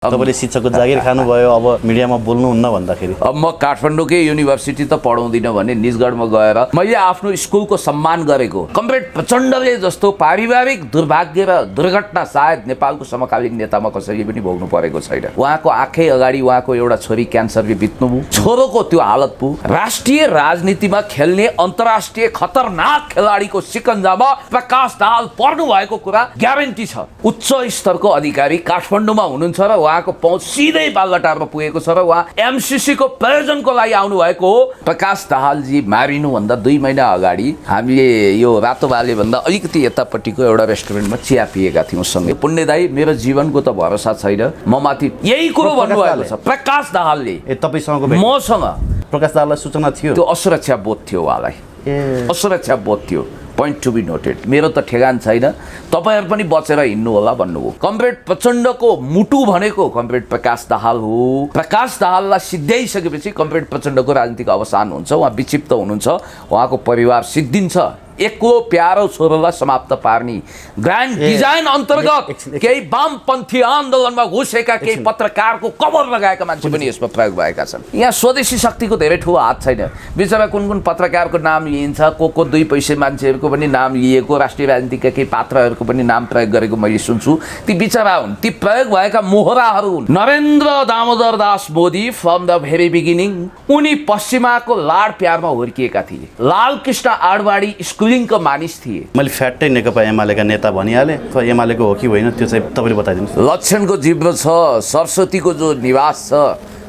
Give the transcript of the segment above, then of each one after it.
तपाईले शिक्षकको जागिर खानुभयो, अब मिडियामा बोल्नुहुन्न भन्दाखेरि अब म काठमाडौँकै युनिभर्सिटी त पढाउँदिनँ भने निजगढमा गएर मैले आफ्नो स्कुलको सम्मान गरेको कमरेड प्रचण्डले जस्तो पारिवारिक दुर्भाग्य र दुर्घटना सायद नेपालको समकालीन नेतामा कसैले पनि भोग्नु परेको छैन। उहाँको आँखै अगाडि उहाँको एउटा छोरी क्यान्सरले बित्नुभयो, छोरोको त्यो हालत भयो। राष्ट्रिय राजनीतिमा खेल्ने अन्तर्राष्ट्रिय खतरनाक खेलाडीको सिकन्जामा प्रकाश दाहाल पर्नु भएको कुरा ग्यारेन्टी छ। उच्च स्तरको अधिकारी काठमाडौँमा हुनुहुन्छ र उहाँको पहुँच सिधै बालघटारमा पुगेको छ र उहाँ एमसीसी को प्रयोजनको लागि आउनु भएको हो। प्रकाश दाहालजी मारिनुभन्दा 2 महिना अगाडि हामीले यो रातो बाले भन्दा अलिकति यतापट्टिको एउटा रेस्टुरेन्टमा चिया पिएका थियौँ सँगै। पुण्य दाई, मेरो जीवनको त भरोसा छैन, म माथि यही कुरो भन्नुभएको छ प्रकाश दाहालले। तपाईसँग मसँग प्रकाश दाहाललाई सूचना थियो? त्यो असुरक्षा बोध थियो उहाँलाई, असुरक्षा बोध थियो। Point to be noted. मेरो त ठेगान छैन, तपाईहरु पनि बचेर हिँड्नु होला भन्नुभयो। कमरेड प्रचण्डको मुटु भनेको कमरेड प्रकाश दाहाल हो। प्रकाश दाहाललाई सिद्ध्याइसकेपछि कमरेड प्रचण्डको राजनीतिक अवसान हुन्छ, उहाँ विक्षिप्त हुनुहुन्छ, उहाँको परिवार सिद्धिन्छ। एक्लो प्यारो छोरोलाई समाप्त पार्ने ग्रान्ड डिजाइन अन्तर्गत केही वामपन्थी आन्दोलनमा घुसेका केही पत्रकारको कभर लगाएका मान्छे पनि यसमा प्रयोग भएका छन्। यहाँ स्वदेशी शक्तिको धेरै ठुलो हात छैन। बिचरा कुन कुन पत्रकारको नाम लिइन्छ, को 2 पैसे मान्छेहरूको पनि नाम लिएको, राष्ट्रिय राजनीतिका केही पात्रहरूको पनि नाम प्रयोग गरेको मैले सुन्छु। ती बिचरा हुन्, ती प्रयोग भएका मोहराहरू हुन्। Narendra Damodar Das Modi from the very beginning उनी पश्चिमाको लाड प्यारमा हुर्किएका थिए। लालकृष्ण आडवाणी स्कुलिङको मानिस थिए। मैले फ्याट्टै नेकपा एमालेका नेता भनिहालेँ, एमालेको हो कि होइन त्यो चाहिँ तपाईँले बताइदिनुहोस्। लक्षणको जिब्रो छ, सरस्वतीको जो निवास छ,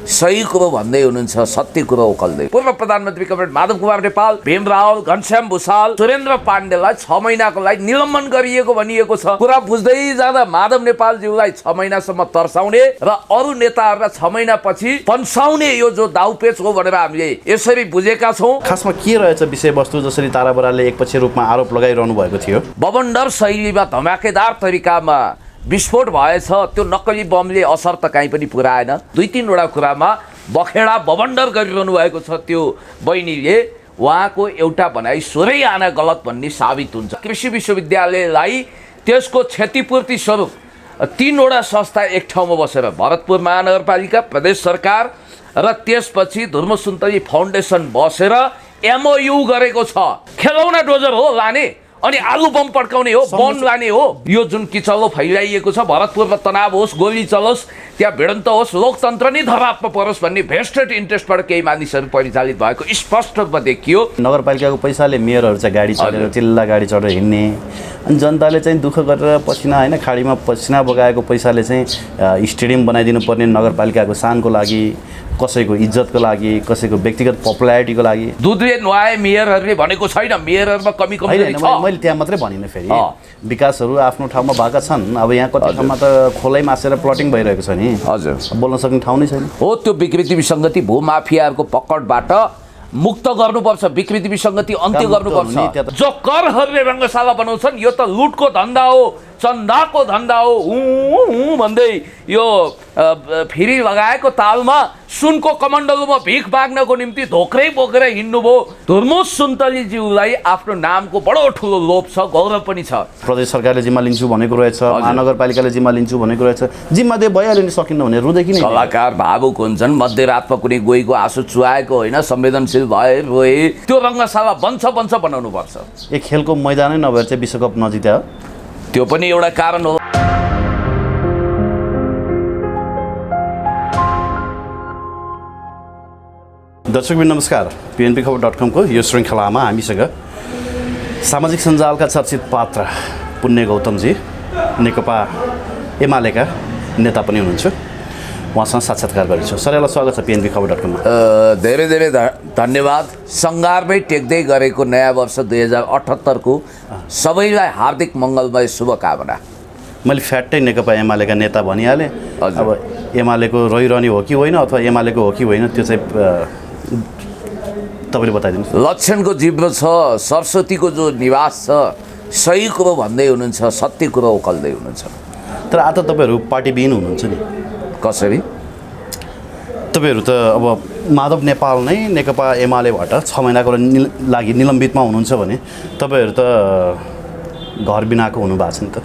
सही कुरो भन्दै हुनुहुन्छ, सत्य कुरो उकल्दै। पूर्व प्रधानमन्त्री कमरेड माधव कुमार नेपाल, भीम रावल, घनश्याम भूषाल, सुरेन्द्र पाण्डेलाई 6 महिनाको लागि निलम्बन गरिएको भनिएको छ। कुरा बुझ्दै जाँदा माधव नेपालज्यूलाई 6 महिनासम्म तर्साउने र अरू नेताहरूलाई 6 महिनापछि पन्साउने यो जो दाउपेच हो भनेर हामीले यसरी बुझेका छौँ। खासमा के रहेछ विषयवस्तु? जसरी तारा बरालले एकपछि रूपमा आरोप लगाइरहनु भएको थियो, बवन्डर शैलीमा धमाकेदार तरिकामा विस्फोट भएछ, त्यो नक्कली बमले असर त कहीँ पनि पुर्याएन। 2-3 वटा कुरामा बखेडा बवन्डर गरिरहनु भएको छ। त्यो बहिनीले उहाँको एउटा भनाइ सोरै आना गलत भन्ने साबित हुन्छ। कृषि विश्वविद्यालयलाई त्यसको क्षतिपूर्ति स्वरूप 3 वटा संस्था एक ठाउँमा बसेर भरतपुर महानगरपालिका, प्रदेश सरकार र त्यसपछि धर्मसुन्तली फाउन्डेसन बसेर MOU गरेको छ। खेलौना डोजर हो लाने अनि आलु बम पड्काउने हो, बम लाने हो। यो जुन किचलो फैलाइएको छ, भरतपुरमा तनाव होस्, गोली चलोस्, त्यहाँ भिडन्त होस्, लोकतन्त्र नै धरापमा परोस् भन्ने भेस्टेड इन्ट्रेस्टबाट केही मानिसहरू परिचालित भएको स्पष्ट रूपमा देखियो। नगरपालिकाको पैसाले मेयरहरू चाहिँ गाडी चढेर चिल्ला गाडी चढेर हिँड्ने, अनि जनताले चाहिँ दुःख गरेर पसिना होइन खाडीमा पसिना बगाएको पैसाले चाहिँ स्टेडियम बनाइदिनु पर्ने नगरपालिकाको शानको लागि, कसैको इज्जतको लागि, कसैको व्यक्तिगत पपुलारिटीको लागि। दुधले नुहाए मेयरहरूले भनेको छैन, मेयरमा कमी कमजोरी छ। मैले त्यहाँ मात्रै भनिनँ, फेरि विकासहरू आफ्नो ठाउँमा भएका छन्। अब यहाँ कति ठाउँमा त खोलै मासेर प्लटिङ भइरहेको छ नि। हजुर, बोल्न सक्ने ठाउँ नै छैन। हो, त्यो विकृति विसङ्गति भूमाफियाहरूको पकडबाट मुक्त गर्नुपर्छ, विकृति विसङ्गति अन्त्य गर्नुपर्छ। जो करहरूले रङ्गशाला बनाउँछन्, यो त लुटको धन्दा हो, चन्दाको धन्दा हो। भन्दै यो फेरि लगाएको तालमा सुनको कमण्डलुमा भिख माग्नको निम्ति धोक्रै बोकेर हिँड्नुभयो। धर्मोज सुन्तलीज्यूलाई आफ्नो नामको बडो ठुलो लोभ छ, गौरव पनि छ। प्रदेश सरकारले जिम्मा लिन्छु भनेको रहेछ, महानगरपालिकाले जिम्मा लिन्छु भनेको रहेछ। जिम्मा दिए भइहाल्यो नि, सकिन्न भने रुँदै किन? कलाकार भावुक हुन्छन्, मध्यरातमा कुनै गोहीको आँसु चुहाएको होइन, संवेदनशील भए रोए। त्यो रङ्गशाला बन्छ बनाउनु पर्छ। एक खेलको मैदानै नभएर चाहिँ विश्वकप नजित्या, त्यो पनि एउटा कारण हो। दर्शकबिन नमस्कार, PNPखबर.com को यो श्रृङ्खलामा हामीसँग सामाजिक सञ्जालका चर्चित पात्र पुण्य गौतमजी, नेकपा एमालेका नेता पनि हुनुहुन्छ, उहाँसँग साक्षात्कार गरिन्छ। सर, यसलाई स्वागत छ PNPखबर.com मा। धेरै धेरै धन्यवाद। सङ्घारमै टेक्दै गरेको नयाँ वर्ष 2078 को सबैलाई हार्दिक मङ्गलमय शुभकामना। मैले फ्याट्टै नेकपा एमालेका नेता भनिहालेँ। अब एमालेको रहिरहने हो कि होइन, अथवा एमालेको हो कि होइन, त्यो चाहिँ तपाईँले बताइदिनुहोस्। लक्षणको जिब्रो छ, सरस्वतीको जो निवास छ, सही कुरो भन्दै हुनुहुन्छ, सत्य कुरो उकल्दै हुनुहुन्छ। तर आज तपाईँहरू पार्टीविहीन हुनुहुन्छ नि। कसरी? तपाईँहरू त अब माधव नेपाल नै नेकपा एमालेबाट 6 महिनाको लागि निलम्बितमा हुनुहुन्छ भने तपाईँहरू त घर बिनाको हुनुभएको छ नि त।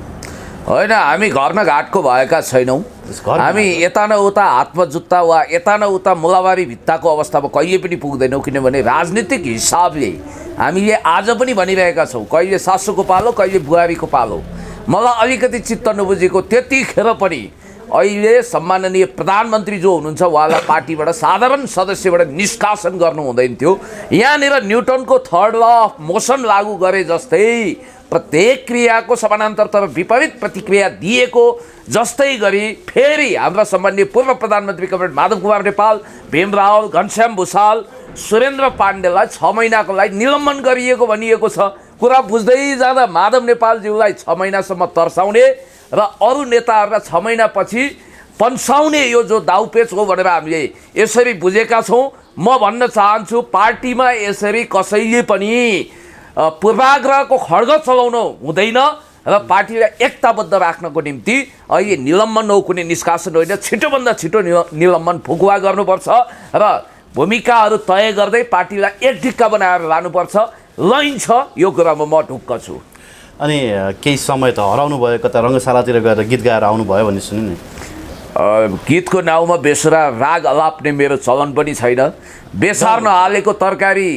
होइन, हामी घरमा घाटको भएका छैनौँ। हामी यता न उता हातमा जुत्ता वा यता न उता मुलाबारी भित्ताको अवस्थामा कहिले पनि पुग्दैनौँ, किनभने राजनीतिक हिसाबले हामीले आज पनि भनिरहेका छौँ कहिले सासूको पालो कहिले बुहारीको पालो। मलाई अलिकति चित्त नबुझेको त्यतिखेर पनि अहिले सम्माननीय प्रधानमन्त्री जो हुनुहुन्छ उहाँलाई पार्टीबाट साधारण सदस्यबाट निष्कासन गर्नु हुँदैन थियो। यहाँनिर न्युटनको थर्ड ल अफ मोसन लागू गरे जस्तै प्रत्येक क्रियाको समानान्तरतर्फ विपरीत प्रतिक्रिया दिएको जस्तै गरी फेरि हाम्रा सम्माननीय पूर्व प्रधानमन्त्री कमरेड माधव कुमार नेपाल, भीम रावल, घनश्याम भूषाल, सुरेन्द्र पाण्डेलाई 6 महिनाको लागि निलम्बन गरिएको भनिएको छ। कुरा बुझ्दै जाँदा माधव नेपालज्यूलाई 6 महिनासम्म तर्साउने र अरू नेताहरूलाई 6 महिनापछि पन्साउने यो जो दाउपेच हो भनेर हामीले यसरी बुझेका छौँ। म भन्न चाहन्छु पार्टीमा यसरी कसैले पनि पूर्वाग्रहको खड्ग चलाउनु हुँदैन र पार्टीलाई एकताबद्ध राख्नको निम्ति अहिले निलम्बन हो कुनै निष्कासन होइन, छिटोभन्दा छिटो निलम्बन फुकुवा गर्नुपर्छ र भूमिकाहरू तय गर्दै पार्टीलाई एक ढिक्का बनाएर लानुपर्छ। लाइन छ, यो कुरामा म ढुक्क छु। अनि केही समय त हराउनु भयो, कता रङ्गशालातिर गएर गीत गाएर आउनुभयो भन्ने सुन्यो नि। गीतको नाउँमा बेसुरा राग अलाप्ने मेरो चलन पनि छैन। बेसार नहालेको तरकारी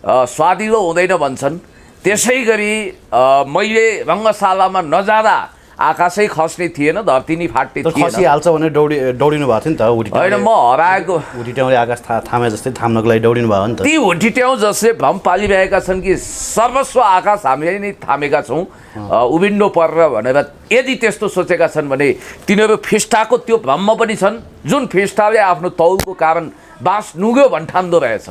स्वादिलो हुँदैन भन्छन्। त्यसै गरी मैले रङ्गशालामा नजाँदा आकाशै खस्ने थिएन, धरती नै फाट्ने थिएन। खसिहाल्छ भने दौडिनु भएको थियो नि त। होइन, म हराएको हुटिट्याउँले आकाश थामे जस्तै थाम्नको लागि दौडिनु भयो नि त। ती हुटिट्याउँ जसले भ्रम पालिरहेका छन् कि सर्वस्व आकाश हामीले नै थामेका छौँ उभिन्नु पर्र भनेर यदि त्यस्तो सोचेका छन् भने तिनीहरू फिस्टाको त्यो भ्रममा पनि छन् जुन फिस्टाले आफ्नो तौलको कारण बाँस नुग्यो भन्ठान्दो रहेछ।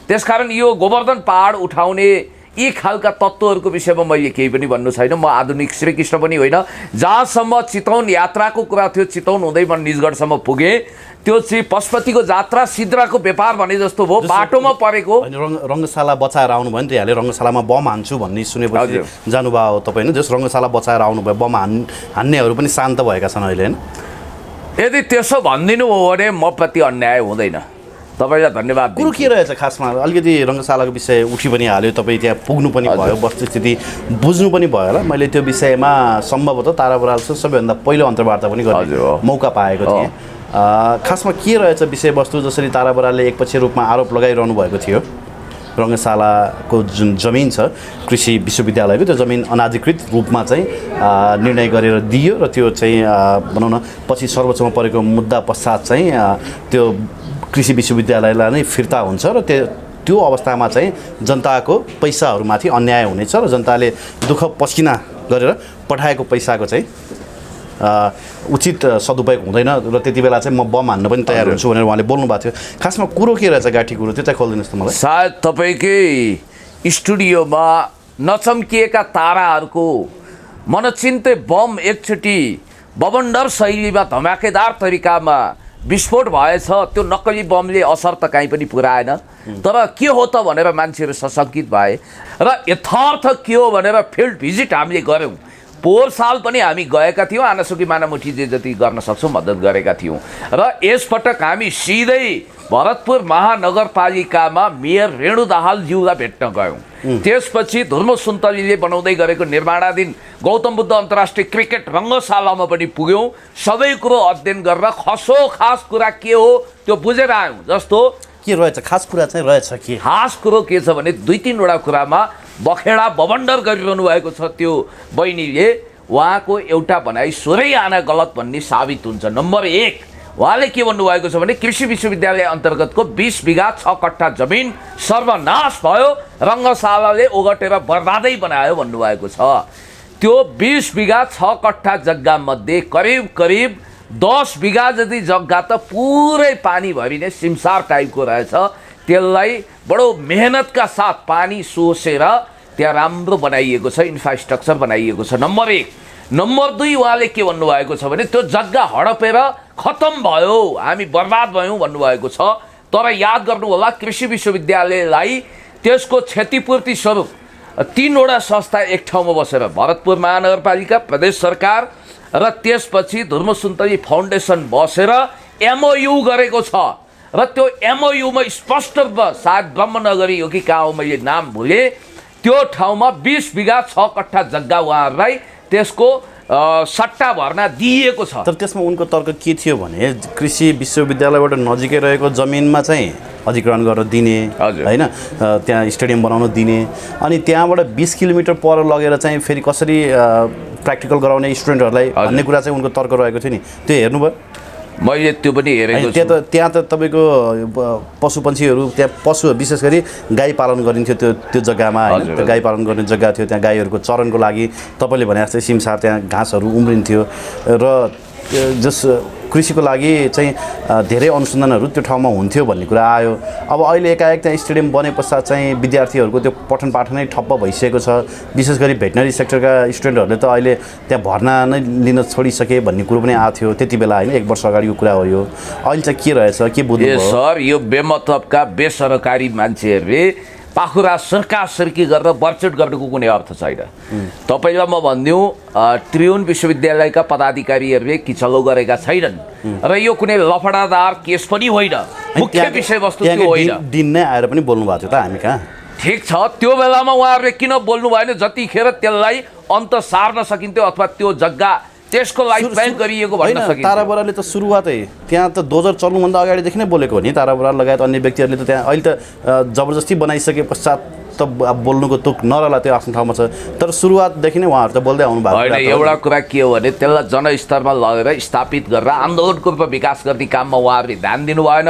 त्यसकारण यो गोवर्धन पहाड उठाउने यी खालका तत्त्वहरूको विषयमा मैले केही पनि भन्नु छैन। म आधुनिक श्रीकृष्ण पनि होइन। जहाँसम्म चितवन यात्राको कुरा थियो, चितवन हुँदै म निजगढसम्म पुगेँ। त्यो चाहिँ पशुपतिको जात्रा सिद्राको व्यापार भने जस्तो भयो, बाटोमा परेको। रङ्गशाला बचाएर आउनुभयो नि त, यहाँले रङ्गशालामा बम हान्छु भन्ने सुनेपछि जानुभयो तपाईँ होइन। जस रङ्गशाला बचाएर आउनुभयो, बम हान्नेहरू पनि शान्त भएका छन् अहिले होइन। यदि त्यसो भनिदिनु हो भने म प्रति अन्याय हुँदैन। तपाईँलाई धन्यवाद। कुरो के रहेछ खासमा? अलिकति रङ्गशालाको विषय उठी पनि हाल्यो, तपाईँ त्यहाँ पुग्नु पनि भयो, वस्तुस्थिति बुझ्नु पनि भयो होला। मैले त्यो विषयमा सम्भवतः तारा बरालसँग सबैभन्दा पहिलो अन्तर्वार्ता पनि गर्ने मौका पाएको थिएँ। खासमा के रहेछ विषयवस्तु? जसरी तारा बरालले एकपछि रूपमा आरोप लगाइरहनु भएको थियो रङ्गशालाको जुन जमिन छ कृषि विश्वविद्यालयको, त्यो जमिन अनाधिकृत रूपमा चाहिँ निर्णय गरेर दियो र त्यो चाहिँ भनौँ न पछि सर्वोच्चमा परेको मुद्दा पश्चात चाहिँ त्यो कृषि विश्वविद्यालयलाई नै फिर्ता हुन्छ र त्यो अवस्थामा चाहिँ जनताको पैसाहरूमाथि अन्याय हुनेछ र जनताले दुःख पसिना गरेर पठाएको पैसाको चाहिँ उचित सदुपयोग हुँदैन र त्यति बेला चाहिँ म बम हान्न पनि तयार हुन्छु भनेर उहाँले बोल्नु भएको थियो। खासमा कुरो के रहेछ गाठी कुरो, त्यो चाहिँ खोलिदिनुहोस् त मलाई। सायद तपाईँकै स्टुडियोमा नचम्किएका ताराहरूको मनचिन्ते बम एकचोटि बबन्डर शैलीमा धमाकेदार तरिकामा विस्फोट भएछ। त्यो नक्कली बमले असर त काहीँ पनि पुऱ्याएन, तर के हो त भनेर मान्छेहरू सशङ्कित भए र यथार्थ के हो भनेर फिल्ड भिजिट हामीले गऱ्यौँ। पोहोर साल पनि हामी गएका थियौँ, आनासुकी मानामुठी जे जति गर्न सक्छौँ मद्दत गरेका थियौँ र यसपटक हामी सिधै भरतपुर महानगरपालिकामा मेयर रेणु दाहालज्यूलाई भेट्न गयौँ। त्यसपछि धुर्म सुन्तलीले बनाउँदै गरेको निर्माणाधीन गौतम बुद्ध अन्तर्राष्ट्रिय क्रिकेट रङ्गशालामा पनि पुग्यौँ। सबै कुरो अध्ययन गरेर खसो खास कुरा के हो त्यो बुझेर आयौँ। जस्तो के रहेछ खास कुरा चाहिँ रहेछ के? खास कुरो के छ भने 2-3वटा कुरामा बखेडा बबन्डर गरिरहनु भएको छ। त्यो बहिनीले उहाँको एउटा भनाइ 16 आना गलत भन्ने साबित हुन्छ। नम्बर 1, उहाँले के भन्नुभएको छ भने कृषि विश्वविद्यालय अन्तर्गतको 20 बिघा 6 कट्ठा जमिन सर्वनाश भयो, रङ्गशालाले ओगटेर बर्बादै बनायो भन्नुभएको छ। त्यो 20 बिघा 6 कट्ठा जग्गामध्ये करिब 10 बिघा जति जग्गा त पुरै पानी भरिने सिमसार टाइपको रहेछ। त्यसलाई बडो मेहनतका साथ पानी सोसेर त्यहाँ राम्रो बनाइएको छ, इन्फ्रास्ट्रक्चर बनाइएको छ। नम्बर 1। नम्बर 2, उहाँले के भन्नुभएको छ भने त्यो जग्गा हडपेर खतम भयो, हामी बर्बाद भयौँ भन्नुभएको छ। तर याद गर्नु होला कृषि विश्वविद्यालयलाई त्यसको क्षतिपूर्ति स्वरूप 3वटा संस्था एक ठाउँमा बसेर भरतपुर महानगरपालिका, प्रदेश सरकार र त्यसपछि धुर्म सुन्तली फाउन्डेसन बसेर एमओयू गरेको छ र त्यो एमओयूमा स्पष्ट सायद ब्रह्मनगरी हो कि कहाँ हो मैले नाम भुलेँ, त्यो ठाउँमा 20 बिघा 6 कट्ठा जग्गा उहाँहरूलाई त्यसको सट्टा भर्ना दिइएको छ। तर त्यसमा उनको तर्क के थियो भने कृषि विश्वविद्यालयबाट नजिकै रहेको जमिनमा चाहिँ अधिग्रहण गरेर दिने होइन, त्यहाँ स्टेडियम बनाउन दिने, अनि त्यहाँबाट 20 किलोमिटर पर लगेर चाहिँ फेरि कसरी प्र्याक्टिकल गराउने स्टुडेन्टहरूलाई भन्ने कुरा चाहिँ उनको तर्क रहेको थियो नि। त्यो हेर्नुभयो? मैले त्यो पनि हेरेको छु। त्यहाँ त तपाईँको पशुपन्छीहरू, त्यहाँ पशु विशेष गरी गाई पालन गरिन्थ्यो त्यो जग्गामा होइन। त्यो गाई पालन गर्ने जग्गा थियो, त्यहाँ गाईहरूको चरनको लागि तपाईँले भने जस्तै सिमसार त्यहाँ घाँसहरू उम्रिन्थ्यो र जस कृषिको लागि चाहिँ धेरै अनुसन्धानहरू त्यो ठाउँमा हुन्थ्यो भन्ने कुरा आयो। अब अहिले एकाएक त्यहाँ स्टेडियम बने पश्चात चाहिँ विद्यार्थीहरूको त्यो पठन पाठनै ठप्प भइसकेको छ। विशेष गरी भेटनरी सेक्टरका स्टुडेन्टहरूले त अहिले त्यहाँ भर्ना नै लिन छोडिसके भन्ने कुरो पनि आएको थियो त्यति बेला होइन, 1 वर्ष अगाडिको कुरा हो यो। अहिले चाहिँ के रहेछ, के बुझ्नु सर? यो बेमतलबका बेसरकारी मान्छेहरूले पाखुरा सर्की गरेर बर्चट गर्नुको कुनै अर्थ छैन। तपाईँलाई म भनिदिउँ, त्रिभुवन विश्वविद्यालयका पदाधिकारीहरूले किचलो गरेका छैनन् र यो कुनै लफडादार केस पनि होइन, मुख्य विषयवस्तु त्यो होइन। दिन नै आएर पनि बोल्नु भएको थियो त हामी कहाँ? ठिक छ, त्यो बेलामा उहाँहरूले किन बोल्नु भएन? जतिखेर त्यसलाई अन्त सार्न सकिन्थ्यो अथवा त्यो जग्गा त्यसको लागि प्लान गरिएको भन्न सकिन्छ। तारा बरालले त सुरुवातै त्यहाँ त डोजर चल्नुभन्दा अगाडिदेखि नै बोलेको हो नि। तारा बराल लगायत अन्य व्यक्तिहरूले त त्यहाँ अहिले त जबरजस्ती बनाइसके पश्चात त बोल्नुको तुक नरहला, त्यो आफ्नो ठाउँमा छ। तर सुरुवातदेखि नै उहाँहरू त बोल्दै आउनु भएको होइन। एउटा कुरा के हो भने त्यसलाई जनस्तरमा लगेर स्थापित गरेर आन्दोलनको रूपमा विकास गर्ने काममा उहाँहरूले ध्यान दिनु भएन।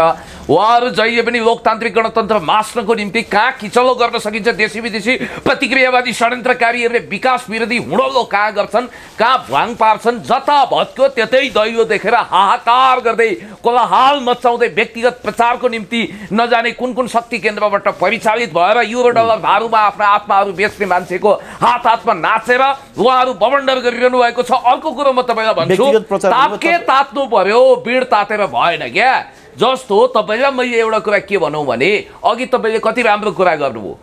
उहाँहरू जहिले पनि लोकतान्त्रिक गणतन्त्र मास्नको निम्ति कहाँ किचलो गर्न सकिन्छ, देशी विदेशी प्रतिक्रियावादी षड्यन्त्रकारीहरूले विकास विरोधी हुडलो कहाँ गर्छन्, कहाँ भ्वाङ पार्छन्, जता भत्क्यो त्यतै दैलो देखेर हाहाकार गर्दै कोलाहाल मचाउँदै व्यक्तिगत प्रचारको निम्ति नजाने कुन कुन शक्ति केन्द्रबाट परिचालित भएर युरो भारूमा आफ्ना आत्माहरू बेच्ने मान्छेको हात हातमा नाचेर उहाँहरू बमण्डर गरिरहनु भएको छ। अर्को कुरो म तपाईँलाई भन्छु, तापके तात्नु पर्यो, बिड तातेर भएन क्या। जस्तो तपाईँलाई मैले एउटा कुरा के भनौँ भने, अघि तपाईँले कति राम्रो कुरा गर्नुभयो,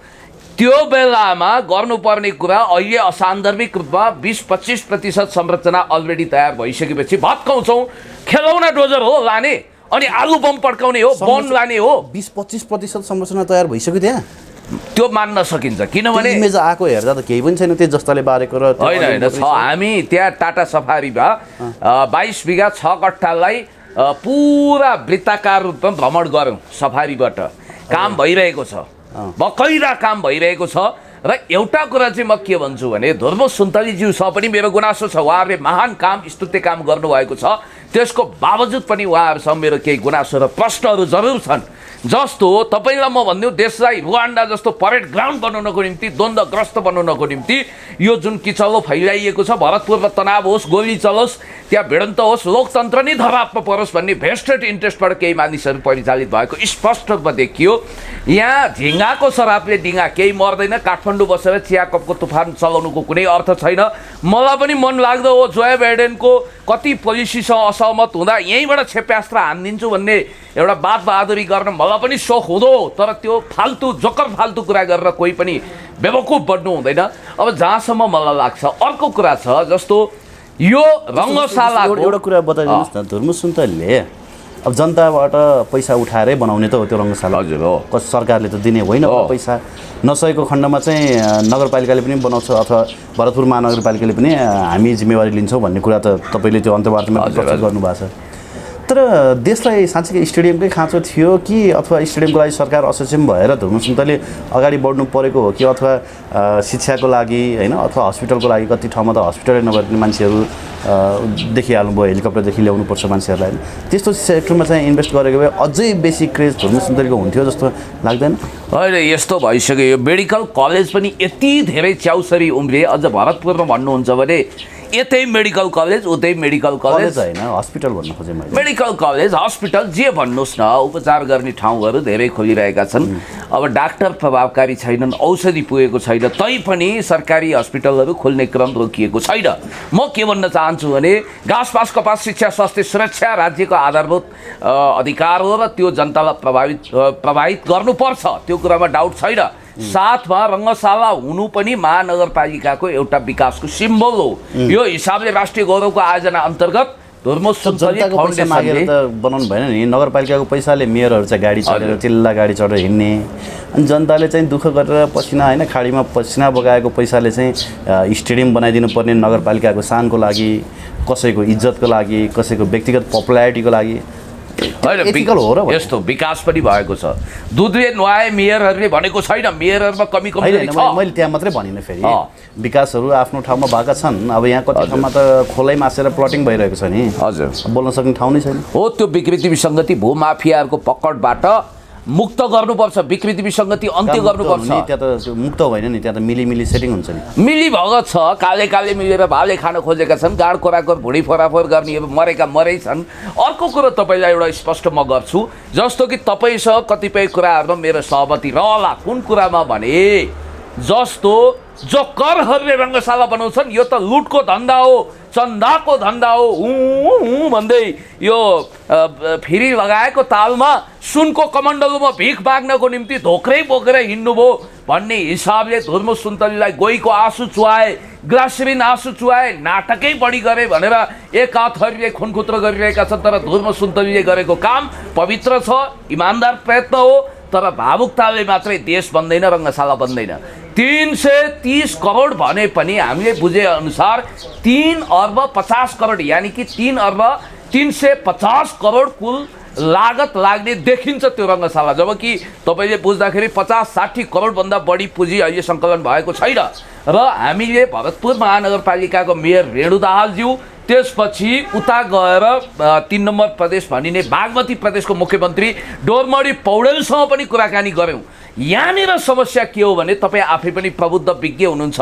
त्यो बेलामा गर्नुपर्ने कुरा अहिले असान्दर्भिक रूपमा 20-25% संरचना अलरेडी तयार भइसकेपछि भत्काउँछौँ। खेलौना डोजर हो लाने, अनि आलु बम पड्काउने हो, बम लाने हो। 20-25% संरचना तयार भइसक्यो त्यहाँ, त्यो मान्न सकिन्छ। किनभने इमेज आएको हेर्दा त केही पनि छैन, त्यो जस्ताले बारेको र होइन छ। हामी त्यहाँ टाटा सफारीमा 22 बिघा 6 कट्ठालाई पुरा वृत्ताकार रूपमा भ्रमण गऱ्यौँ। सफारीबाट काम भइरहेको छ, बकैदा काम भइरहेको छ। र एउटा कुरा चाहिँ म के भन्छु भने, धर्म सुन्तलीज्यूसँग पनि मेरो गुनासो छ। उहाँहरूले महान काम, स्तुत्य काम गर्नुभएको छ, त्यसको बावजुद पनि उहाँहरूसँग मेरो केही गुनासो र प्रश्नहरू जरुर छन्। जस्तो तपाईँलाई म भनिदिउँ, देशलाई रुवान्डा जस्तो परेड ग्राउन्ड बनाउनको निम्ति, द्वन्द्वग्रस्त बनाउनको निम्ति यो जुन किचलो फैलाइएको छ, भरतपुरमा तनाव होस्, गोली चलोस्, त्यहाँ भिडन्त होस्, लोकतन्त्र नै धरापमा परोस् भन्ने भेस्टेड इन्ट्रेस्टबाट केही मानिसहरू परिचालित भएको स्पष्ट रूपमा देखियो। यहाँ झिङ्गाको शराबले डिङ्गा केही मर्दैन। काठमाडौँ बसेर चिया कपको तुफान चलाउनुको कुनै अर्थ छैन। मलाई पनि मन लाग्दो हो, जोए बाइडेनको कति पोलिसीसँग असहमत हुँदा यहीँबाट छेप्यास्त्र हानिदिन्छु भन्ने एउटा बात बहादुरी गर्न मलाई पनि सोख हुँदो, तर त्यो फाल्तु जोकर फाल्तु कुरा गरेर कोही पनि बेवकुफ बन्नु हुँदैन। अब जहाँसम्म मलाई लाग्छ, अर्को कुरा छ, जस्तो यो रङ्गशाला एउटा कुरा बताइदिनुहोस् न, धर्म सुन्तलीले अब जनताबाट पैसा उठाएरै बनाउने त हो त्यो रङ्गशाला। हजुर हो, सरकारले त दिने होइन पैसा। नसकेको खण्डमा चाहिँ नगरपालिकाले पनि बनाउँछ अथवा भरतपुर महानगरपालिकाले पनि हामी जिम्मेवारी लिन्छौँ भन्ने कुरा त तपाईँले त्यो अन्तर्वार्तामा प्रस्तुत गर्नुभएको छ। तर देशलाई साँच्चै स्टेडियमकै खाँचो थियो कि अथवा स्टेडियमको लागि सरकार असक्षम भएर धर्म सुन्तले अगाडि बढ्नु परेको हो कि, अथवा शिक्षाको लागि होइन, अथवा हस्पिटलको लागि? कति ठाउँमा त हस्पिटलै नगर्ने मान्छेहरू देखिहाल्नुभयो, हेलिकप्टरदेखि ल्याउनुपर्छ मान्छेहरूलाई। त्यस्तो सेक्टरमा चाहिँ इन्भेस्ट गरेको भए अझै बेसी क्रेज धर्म सुन्तलीको हुन्थ्यो जस्तो लाग्दैन? होइन, यस्तो भइसक्यो। यो मेडिकल कलेज पनि यति धेरै च्याउसरी उम्रिए। अझ भरतपुरमा भन्नुहुन्छ भने यतै मेडिकल कलेज, उतै मेडिकल कलेज होइन, हस्पिटल भन्न खोजेँ मैले। मेडिकल कलेज, हस्पिटल जे भन्नुहोस् न, उपचार गर्ने ठाउँहरू धेरै खोलिरहेका छन्। अब डाक्टर प्रभावकारी छैनन्, औषधि पुगेको छैन, तैपनि सरकारी हस्पिटलहरू खोल्ने क्रम रोकिएको छैन। म के भन्न चाहन्छु भने, घाँसपास कपास शिक्षा स्वास्थ्य सुरक्षा राज्यको आधारभूत अधिकार हो र त्यो जनतालाई प्रभावित गर्नुपर्छ, त्यो कुरामा डाउट छैन। साथमा रङ्गशाला हुनु पनि महानगरपालिकाको एउटा विकासको सिम्बल हो। यो हिसाबले राष्ट्रिय गौरवको आयोजना अन्तर्गत धर्मोस सुन्तली जनताको पैसा मागेर फाउन्डेसनले त बनाउनु भएन नि। नगरपालिकाको पैसाले मेयरहरू चाहिँ गाडी चढेर चिल्ला गाडी चढेर हिँड्ने, अनि जनताले चाहिँ दुःख गरेर पसिना होइन खाडीमा पसिना बगाएको पैसाले चाहिँ स्टेडियम बनाइदिनु पर्ने नगरपालिकाको शानको लागि, कसैको इज्जतको लागि, कसैको व्यक्तिगत पपुलारिटीको लागि एथिकल हो र भन्ने। यस्तो विकास पनि भएको छ। दुधले नुहाए मेयरहरूले भनेको छैन, मेयरहरूमा कमी कमजोरी छ। मैले त्यहाँ मात्रै भनिनँ, फेरि विकासहरू आफ्नो ठाउँमा भएका छन्। अब यहाँ कति ठाउँमा त खोलै मासेर प्लटिङ भइरहेको छ नि। हजुर, बोल्न सक्ने ठाउँ नै छैन। हो, त्यो विकृति विसङ्गति भूमाफियाहरूको पकडबाट मुक्त गर्नुपर्छ, विकृति विसङ्गति अन्त्य गर्नुपर्छ। त्यहाँ त मुक्त होइन नि, त्यहाँ त मिली सेटिङ हुन्छ नि। मिली भगत छ, काले काले मिलेर भाले खान खोजेका छन्, गाड कोराको भुँडी फोराफोर गर्ने, अब मरेका मरै छन्। अर्को कुरो तपाईँलाई एउटा स्पष्ट म गर्छु, जस्तो कि तपाईँसँग कतिपय कुराहरूमा मेरो सहमति रहला। कुन कुरामा भने जस्तो जो करहरूले रङ्गशाला बनाउँछन् यो त लुटको धन्दा हो, चन्दाको धन्दा हो, हुँ भन्दै यो फेरि लगाएको तालमा सुनको कमण्डलुमा भिख माग्नको निम्ति धोक्रै बोकेर हिँड्नुभयो भन्ने हिसाबले धर्मोस सुन्तलीलाई गोहीको आँसु चुहाए, ग्लासरिन आँसु चुहाए, नाटकै बढी गरे भनेर एक हातहरूले खुनखुत्र गरिरहेका छन्। तर धर्मोस सुन्तलीले गरेको काम पवित्र छ, इमान्दार प्रयत्न हो। तर भावुकताले मात्रै देश बन्दैन, रङ्गशाला बन्दैन। 330 करोड भने पनि हामीले बुझेअनुसार 3 अर्ब 50 करोड, यानि कि 3 अर्ब 350 करोड कुल लागत लाग्ने देखिन्छ त्यो रङ्गशाला। जबकि तपाईँले बुझ्दाखेरि 50-60 करोडभन्दा बढी पुँजी अहिले सङ्कलन भएको छैन। र हामीले भरतपुर महानगरपालिकाको मेयर रेणु दाहालज्यू, त्यसपछि उता गएर 3 नम्बर प्रदेश भनिने बागमती प्रदेशको मुख्यमन्त्री डोरमणी पौडेलसँग पनि कुराकानी गऱ्यौँ। यहाँनिर समस्या के हो भने तपाईँ आफै पनि प्रबुद्ध विज्ञ हुनुहुन्छ।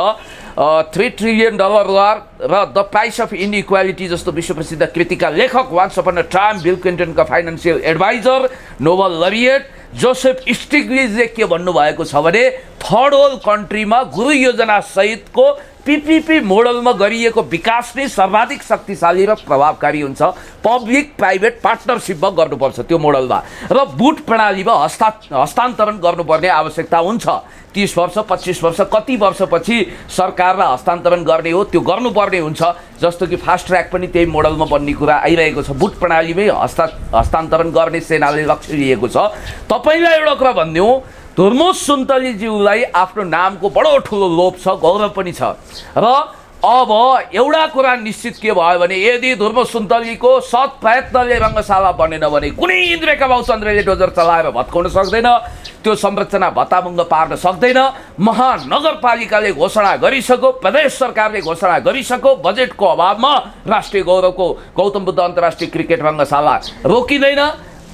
$3 ट्रिलियन र द प्राइस अफ इनइक्वालिटी जस्तो विश्वप्रसिद्ध कृतिका लेखक, once upon a time Bill क्लिन्टनका financial adviser, Nobel laureate Joseph स्टिग्लिजले के भन्नुभएको छ भने थर्ड वर्ल्ड कन्ट्रीमा गुरु योजना सहितको पीपीपी मोडलमा गरिएको विकास नै सर्वाधिक शक्तिशाली र प्रभावकारी हुन्छ। पब्लिक प्राइभेट पार्टनरसिपमा गर्नुपर्छ त्यो मोडलमा, र बुट प्रणालीमा हस्तान्तरण गर्नुपर्ने आवश्यकता हुन्छ। 30 वर्ष 25 वर्ष कति वर्षपछि सरकारलाई हस्तान्तरण गर्ने हो त्यो गर्नुपर्ने हुन्छ। जस्तो कि फास्ट ट्र्याक पनि त्यही मोडलमा बन्ने कुरा आइरहेको छ। बुट प्रणालीमै हस्तान्तरण गर्ने सेनाले लक्ष्य लिएको छ। तपाईँलाई एउटा कुरा भनिदिउँ, धर्मोस सुन्तलीज्यूलाई आफ्नो नामको बडो ठुलो लोभ छ, गौरव पनि छ। र अब एउटा कुरा निश्चित के भयो भने यदि धर्मोस सुन्तलीको सत् प्रयत्नले रङ्गशाला बनेन भने कुनै इन्द्रेका बाबुचन्द्रले डोजर चलाएर भत्काउन सक्दैन, त्यो संरचना भत्तामुङ्ग पार्न सक्दैन। महानगरपालिकाले घोषणा गरिसक्यो, प्रदेश सरकारले घोषणा गरिसक्यो, बजेटको अभावमा राष्ट्रिय गौरवको गौतम बुद्ध अन्तर्राष्ट्रिय क्रिकेट रङ्गशाला रोकिँदैन।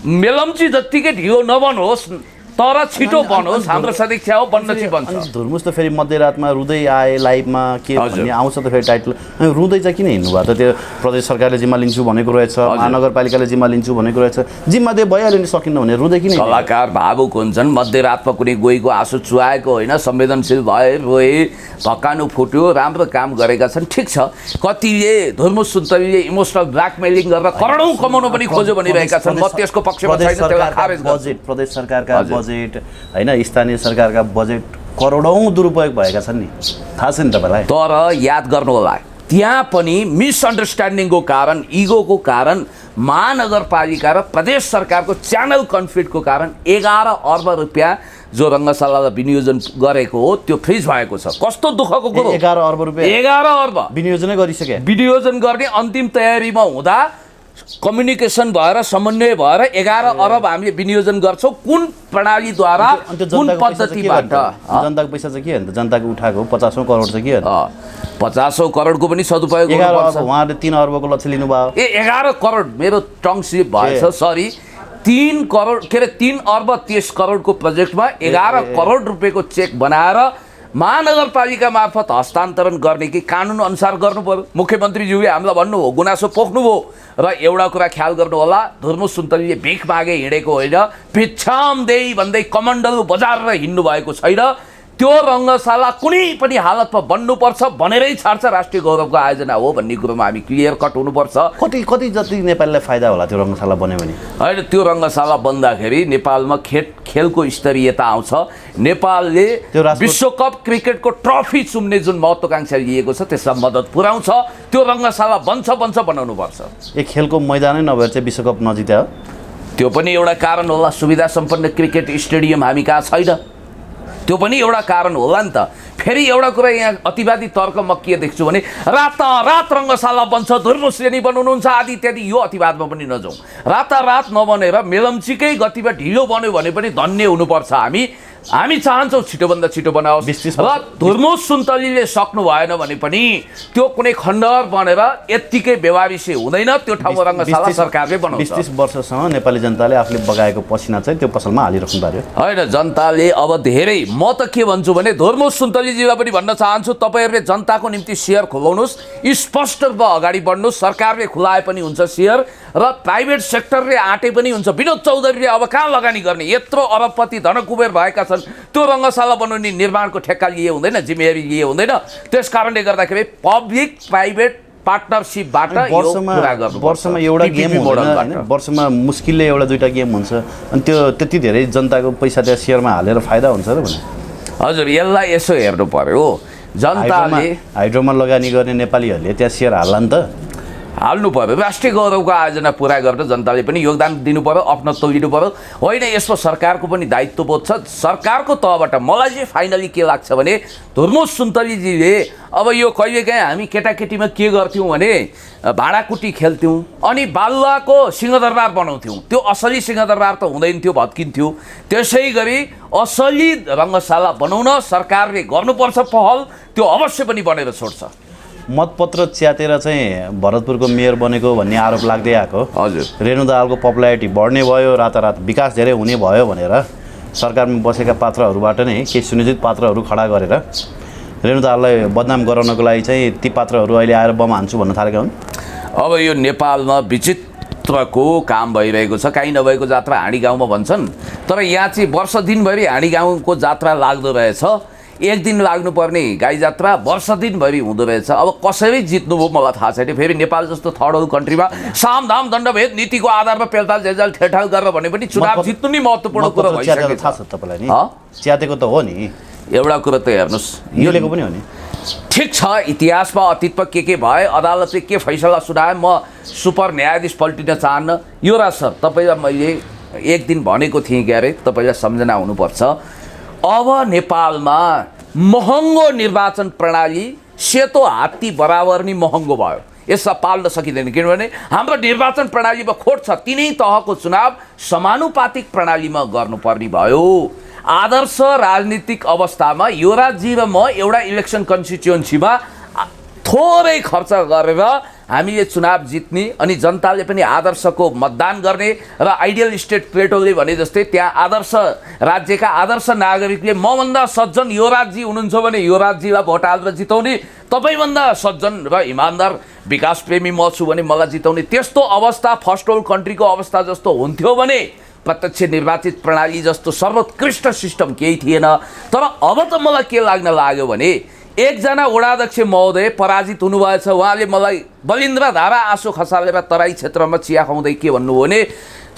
मेलम्ची जत्तिकै ढिलो नबनोस् तर छिटो बनोस्, हाम्रो सदिच्छा हो, बन्न चाहिँ बन्छ। धर्मोस त फेरि मध्यरातमा रुँदै आए, लाइभमा के भन्ने आउँछ त फेरि टाइटल, अनि रुँदै चाहिँ किन हिँड्नु भयो त? त्यो प्रदेश सरकारले जिम्मा लिन्छु भनेको रहेछ, महानगरपालिकाले जिम्मा लिन्छु भनेको रहेछ, जिम्मा दिए भइहाल्यो नि, सकिन्न भने रुँदै किन? कलाकार भावुक हुन्छन्, मध्यरातमा कुनै गोहीको आँसु चुहाएको होइन, संवेदनशील भए, रोए, भकानु फुट्यो, राम्रो काम गरेका छन्, ठिक छ। कतिले धर्मोस सुन्तलीले इमोसनल ब्ल्याकमेलिङ गरेर करोडौँ कमाउन पनि खोज्यो भनिरहेका छन्। म त्यसको पक्षमा छैन, त्यसलाई खारेज गर्छु। प्रदेश सरकारका बजेट होइन, स्थानीय सरकारका बजेट करोडौँ दुरुपयोग भएका छन् नि, थाहा छ नि तपाईँलाई। तर याद गर्नु होला, त्यहाँ पनि मिसअन्डरस्ट्यान्डिङको कारण, इगोको कारण, महानगरपालिका र प्रदेश सरकारको च्यानल कन्फ्लिक्टको कारण 11 अर्ब रुपियाँ जो रङ्गशालालाई विनियोजन गरेको हो त्यो फ्रिज भएको छ। कस्तो दुःखको कुरो! 11 अर्ब रुपियाँ 11 अर्ब विनियोजनै गरिसके। विनियोजन गर्ने अन्तिम तयारीमा हुँदा कम्युनिकेसन भएर, समन्वय भएर 11 अर्ब हामीले विनियोजन गर्छौँ। कुन प्रणालीद्वारा, कुन पद्धतिबाट? जनताको पैसा चाहिँ के हो? जनताको उठाएको 50 करोड चाहिँ के हो? 50 करोडको पनि सदुपयोग गर्नुपर्छ। उहाँले 3 अर्बको लक्ष्य लिनुभयो। 11 करोड मेरो टङ स्लिप भएछ, सरी। 3 करोड के अरे 3 अर्ब 30 करोडको प्रोजेक्टमा 11 करोड रुपियाँको चेक बनाएर महानगरपालिका मार्फत हस्तान्तरण गर्ने कि कानुन अनुसार गर्नु पर्यो। मुख्यमन्त्रीज्यूले हामीलाई भन्नुभयो, गुनासो पोख्नुभयो। र एउटा कुरा ख्याल गर्नु होला, धर्मोस सुन्तलीले भिख मागे हिँडेको होइन, भिक्षाम देई भन्दै कमण्डलु बजारेर हिँड्नु भएको छैन। त्यो रङ्गशाला कुनै पनि हालतमा बन्नुपर्छ भनेरै छाड्छ राष्ट्रिय गौरवको आयोजना हो भन्ने कुरोमा हामी क्लियर कट हुनुपर्छ। कति कति जति नेपालीलाई फाइदा होला त्यो रङ्गशाला बन्यो भने? होइन, त्यो रङ्गशाला बन्दाखेरि नेपालमा खेलको स्तरीयता आउँछ। नेपालले विश्वकप क्रिकेटको ट्रफी चुम्ने जुन महत्त्वाकांक्षा लिएको छ त्यसलाई मद्दत पुर्याउँछ। त्यो रङ्गशाला बन्छ बनाउनुपर्छ। ए खेलको मैदानै नभएर चाहिँ विश्वकप नजित्या हो? त्यो पनि एउटा कारण होला। सुविधा सम्पन्न क्रिकेट स्टेडियम हामी कहाँ छैन, त्यो पनि एउटा कारण होला नि त। फेरि एउटा कुरा यहाँ अतिवादी तर्क म के देख्छु भने रातारात रङ्गशाला बन्छ, धुर्म श्रेणी बनाउनुहुन्छ आदि इत्यादि। यो अतिवादमा पनि नजाउँ। रातारात नबनेर मेलम्चीकै गतिमा ढिलो बन्यो भने पनि धन्य हुनुपर्छ। हामी चाहन्छौँ छिटोभन्दा छिटो बनाओस्। र धुर्मुस सुन्तलीले सक्नु भएन भने पनि त्यो कुनै खण्डहर बनेर यत्तिकै व्यवहारिसे हुँदैन। त्यो ठाउँमा रङ्गशाला सरकारले बनाउँछ। 20-30 वर्षसम्म नेपाली जनताले आफूले बगाएको पसिना चाहिँ त्यो पसलमा हालिराख्नु पर्यो। होइन, जनताले अब धेरै, म त के भन्छु भने धुर्मुस सुन्तलीजीलाई पनि भन्न चाहन्छु, तपाईँहरूले जनताको निम्ति सेयर खोलाउनुहोस्, स्पष्ट रूपमा अगाडि बढ्नुहोस्। सरकारले खुलाए पनि हुन्छ सेयर र प्राइभेट सेक्टरले आँटे पनि हुन्छ। विनोद चौधरीले अब कहाँ लगानी गर्ने? यत्रो अरबपति धनकुबेर भएका छन्, त्यो रङ्गशाला बनाउने निर्माणको ठेक्का लिए हुँदैन, जिम्मेवारी लिए हुँदैन। त्यस कारणले गर्दाखेरि पब्लिक प्राइभेट पार्टनरसिपबाट वर्षमा एउटा गेम हुँदैन, वर्षमा मुस्किलले एउटा दुईवटा गेम हुन्छ। अनि त्यो त्यति धेरै जनताको पैसा त्यहाँ सेयरमा हालेर फाइदा हुन्छ र भने? हजुर, यसलाई यसो हेर्नु पर्यो। जनताले हाइड्रोमा लगानी गर्ने नेपालीहरूले त्यहाँ सेयर हाल्ला नि त, हाल्नु पर्यो। राष्ट्रिय गौरवको आयोजना पुरा गरेर जनताले पनि योगदान दिनु पर्यो, अपनत्व लिनु पर्यो। होइन, यसमा सरकारको पनि दायित्वबोध छ। सरकारको तहबाट मलाई चाहिँ फाइनली के लाग्छ भने धुर्मुस सुन्तलीजीले अब यो कहिलेकाहीँ हामी केटाकेटीमा के गर्थ्यौँ भने भाँडाकुटी खेल्थ्यौँ अनि बालुवाको सिंहदरबार बनाउँथ्यौँ। त्यो असली सिंहदरबार त हुँदैन थियो, भत्किन्थ्यो। त्यसै गरी असली रङ्गशाला बनाउन सरकारले गर्नुपर्छ पहल। त्यो अवश्य पनि बनेर छोड्छ। मतपत्र च्यातेर चाहिँ भरतपुरको मेयर बनेको भन्ने आरोप लाग्दै आएको। हजुर, रेणु दाहालको पपुलारिटी बढ्ने भयो, रातारात विकास धेरै हुने भयो भनेर सरकारमा बसेका पात्रहरूबाट नै केही सुनिश्चित पात्रहरू खडा गरेर रेणु दाहाललाई बदनाम गराउनको लागि चाहिँ ती पात्रहरू अहिले आएर बम हान्छु भन्न थालेका हुन्। अब यो नेपालमा विचित्रको काम भइरहेको छ। काहीँ नभएको जात्रा हाँडी गाउँमा भन्छन्, तर यहाँ चाहिँ वर्ष दिनभरि हाँडी गाउँको जात्रा लाग्दो रहेछ। एक दिन लाग्नुपर्ने गाई जात्रा वर्ष दिनभरि हुँदो रहेछ। अब कसरी जित्नुभयो मलाई थाहा छैन। फेरि नेपाल जस्तो थर्ड वर्ल्ड कन्ट्रीमा सामधाम दण्डभेद नीतिको आधारमा पेलताल जेलजाल ठेठाल गरेर भने पनि चुनाव जित्नु नै महत्त्वपूर्ण कुरा भइसकेको छ। तपाईँलाई नि च्यातेको त हो नि, एउटा कुरा त हेर्नुहोस्, योलेको पनि हो नि। ठिक छ, इतिहासमा अतीतमा के भए, अदालतले के फैसला सुनाए, म सुपर न्यायाधीश पल्टिन चाहन्न। यो सर, तपाईँलाई मैले एक दिन भनेको थिएँ क्यारे, तपाईँलाई सम्झना हुनुपर्छ। अब नेपालमा महँगो निर्वाचन प्रणाली सेतो हात्ती बराबर नै महँगो भयो। यसलाई पाल्न सकिँदैन, किनभने हाम्रो निर्वाचन प्रणालीमा खोट छ। तिनै तहको चुनाव समानुपातिक प्रणालीमा गर्नुपर्ने भयो। आदर्श राजनीतिक अवस्थामा यो राज्य र म एउटा इलेक्सन कन्स्टिट्युएन्सीमा थोरै खर्च गरेर हामीले चुनाव जित्ने अनि जनताले पनि आदर्शको मतदान गर्ने र आइडियल स्टेट प्लेटोले भने जस्तै त्यहाँ आदर्श राज्यका आदर्श नागरिकले मभन्दा सज्जन यो राज्य हुनुहुन्छ भने यो राज्यलाई भोट हालेर जिताउने, तपाईँभन्दा सज्जन र इमान्दार विकास प्रेमी म छु भने मलाई जिताउने, त्यस्तो अवस्था फर्स्ट वर्ल्ड कन्ट्रीको अवस्था जस्तो हुन्थ्यो भने प्रत्यक्ष निर्वाचित प्रणाली जस्तो सर्वोत्कृष्ट सिस्टम केही थिएन। तर अब त मलाई के लाग्न लाग्यो भने एकजना वडाध्यक्ष महोदय पराजित हुनुभएछ। उहाँले मलाई बलिन्द्र धारा आँसु खसालेर तराई क्षेत्रमा चिया खुवाउँदै के भन्नुभयो भने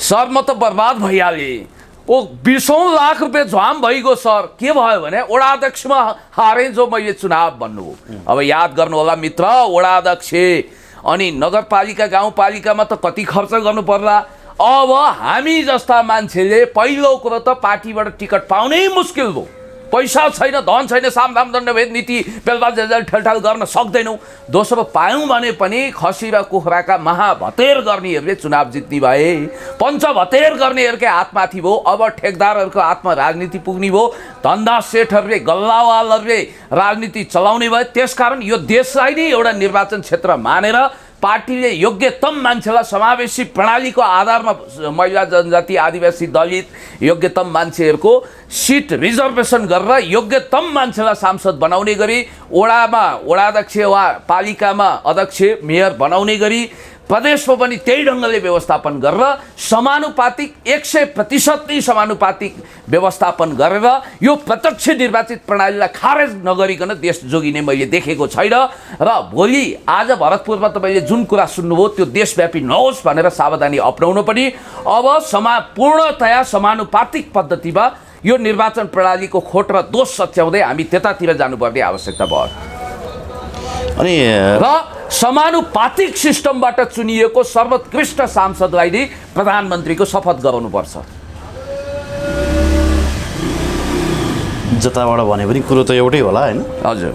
सर म त बर्बाद भइहालेँ, ओ 20 लाख रुपियाँ झ्वाम भइगयो सर। के भयो भने वडाध्यक्षमा हारेँ जो मैले चुनाव भन्नुभयो। अब याद गर्नु होला मित्र, वडाध्यक्ष अनि नगरपालिका गाउँपालिकामा त कति खर्च गर्नु पर्ला। अब हामी जस्ता मान्छेले पहिलो कुरो त पार्टीबाट टिकट पाउनै मुस्किल भयो। पैसा छैन, धन छैन, सामधाम दण्डभेद नीति बेलबाल जेलजाल ठेलठाल गर्न सक्दैनौँ। दोस्रो पायौँ भने पनि खसी र कुखुराका महाभतेर गर्नेहरूले चुनाव जित्ने भए, पञ्चभतेर गर्नेहरूकै हातमाथि भयो। अब ठेकदारहरूको हातमा राजनीति पुग्ने भयो, धन्दा सेठहरूले गल्लावालहरूले राजनीति चलाउने भयो। त्यसकारण यो देशलाई नै एउटा निर्वाचन क्षेत्र मानेर पार्टीले योग्यतम मान्छेलाई समावेशी प्रणालीको आधारमा महिला जनजाति आदिवासी दलित योग्यतम मान्छेहरूको सिट रिजर्भेसन गरेर योग्यतम मान्छेलाई सांसद बनाउने गरी वडामा वडाध्यक्ष वा पालिकामा अध्यक्ष मेयर बनाउने गरी प्रदेशमा पनि त्यही ढङ्गले व्यवस्थापन गरेर समानुपातिक 100% नै समानुपातिक व्यवस्थापन गरेर यो प्रत्यक्ष निर्वाचित प्रणालीलाई खारेज नगरिकन देश जोगिने मैले देखेको छैन र भोलि आज भरतपुरमा तपाईँले जुन कुरा सुन्नुभयो त्यो देशव्यापी नहोस् भनेर सावधानी अपनाउनु पनि अब पूर्णतया समानुपातिक पद्धतिमा यो निर्वाचन प्रणालीको खोट र दोष सच्याउँदै हामी त्यतातिर जानुपर्ने आवश्यकता भयो अनि र समानुपातिक सिस्टमबाट चुनिएको सर्वोत्कृष्ट सांसदलाई नै प्रधानमन्त्रीको शपथ गराउनुपर्छ जताबाट भने पनि कुरो त एउटै होला हैन हजुर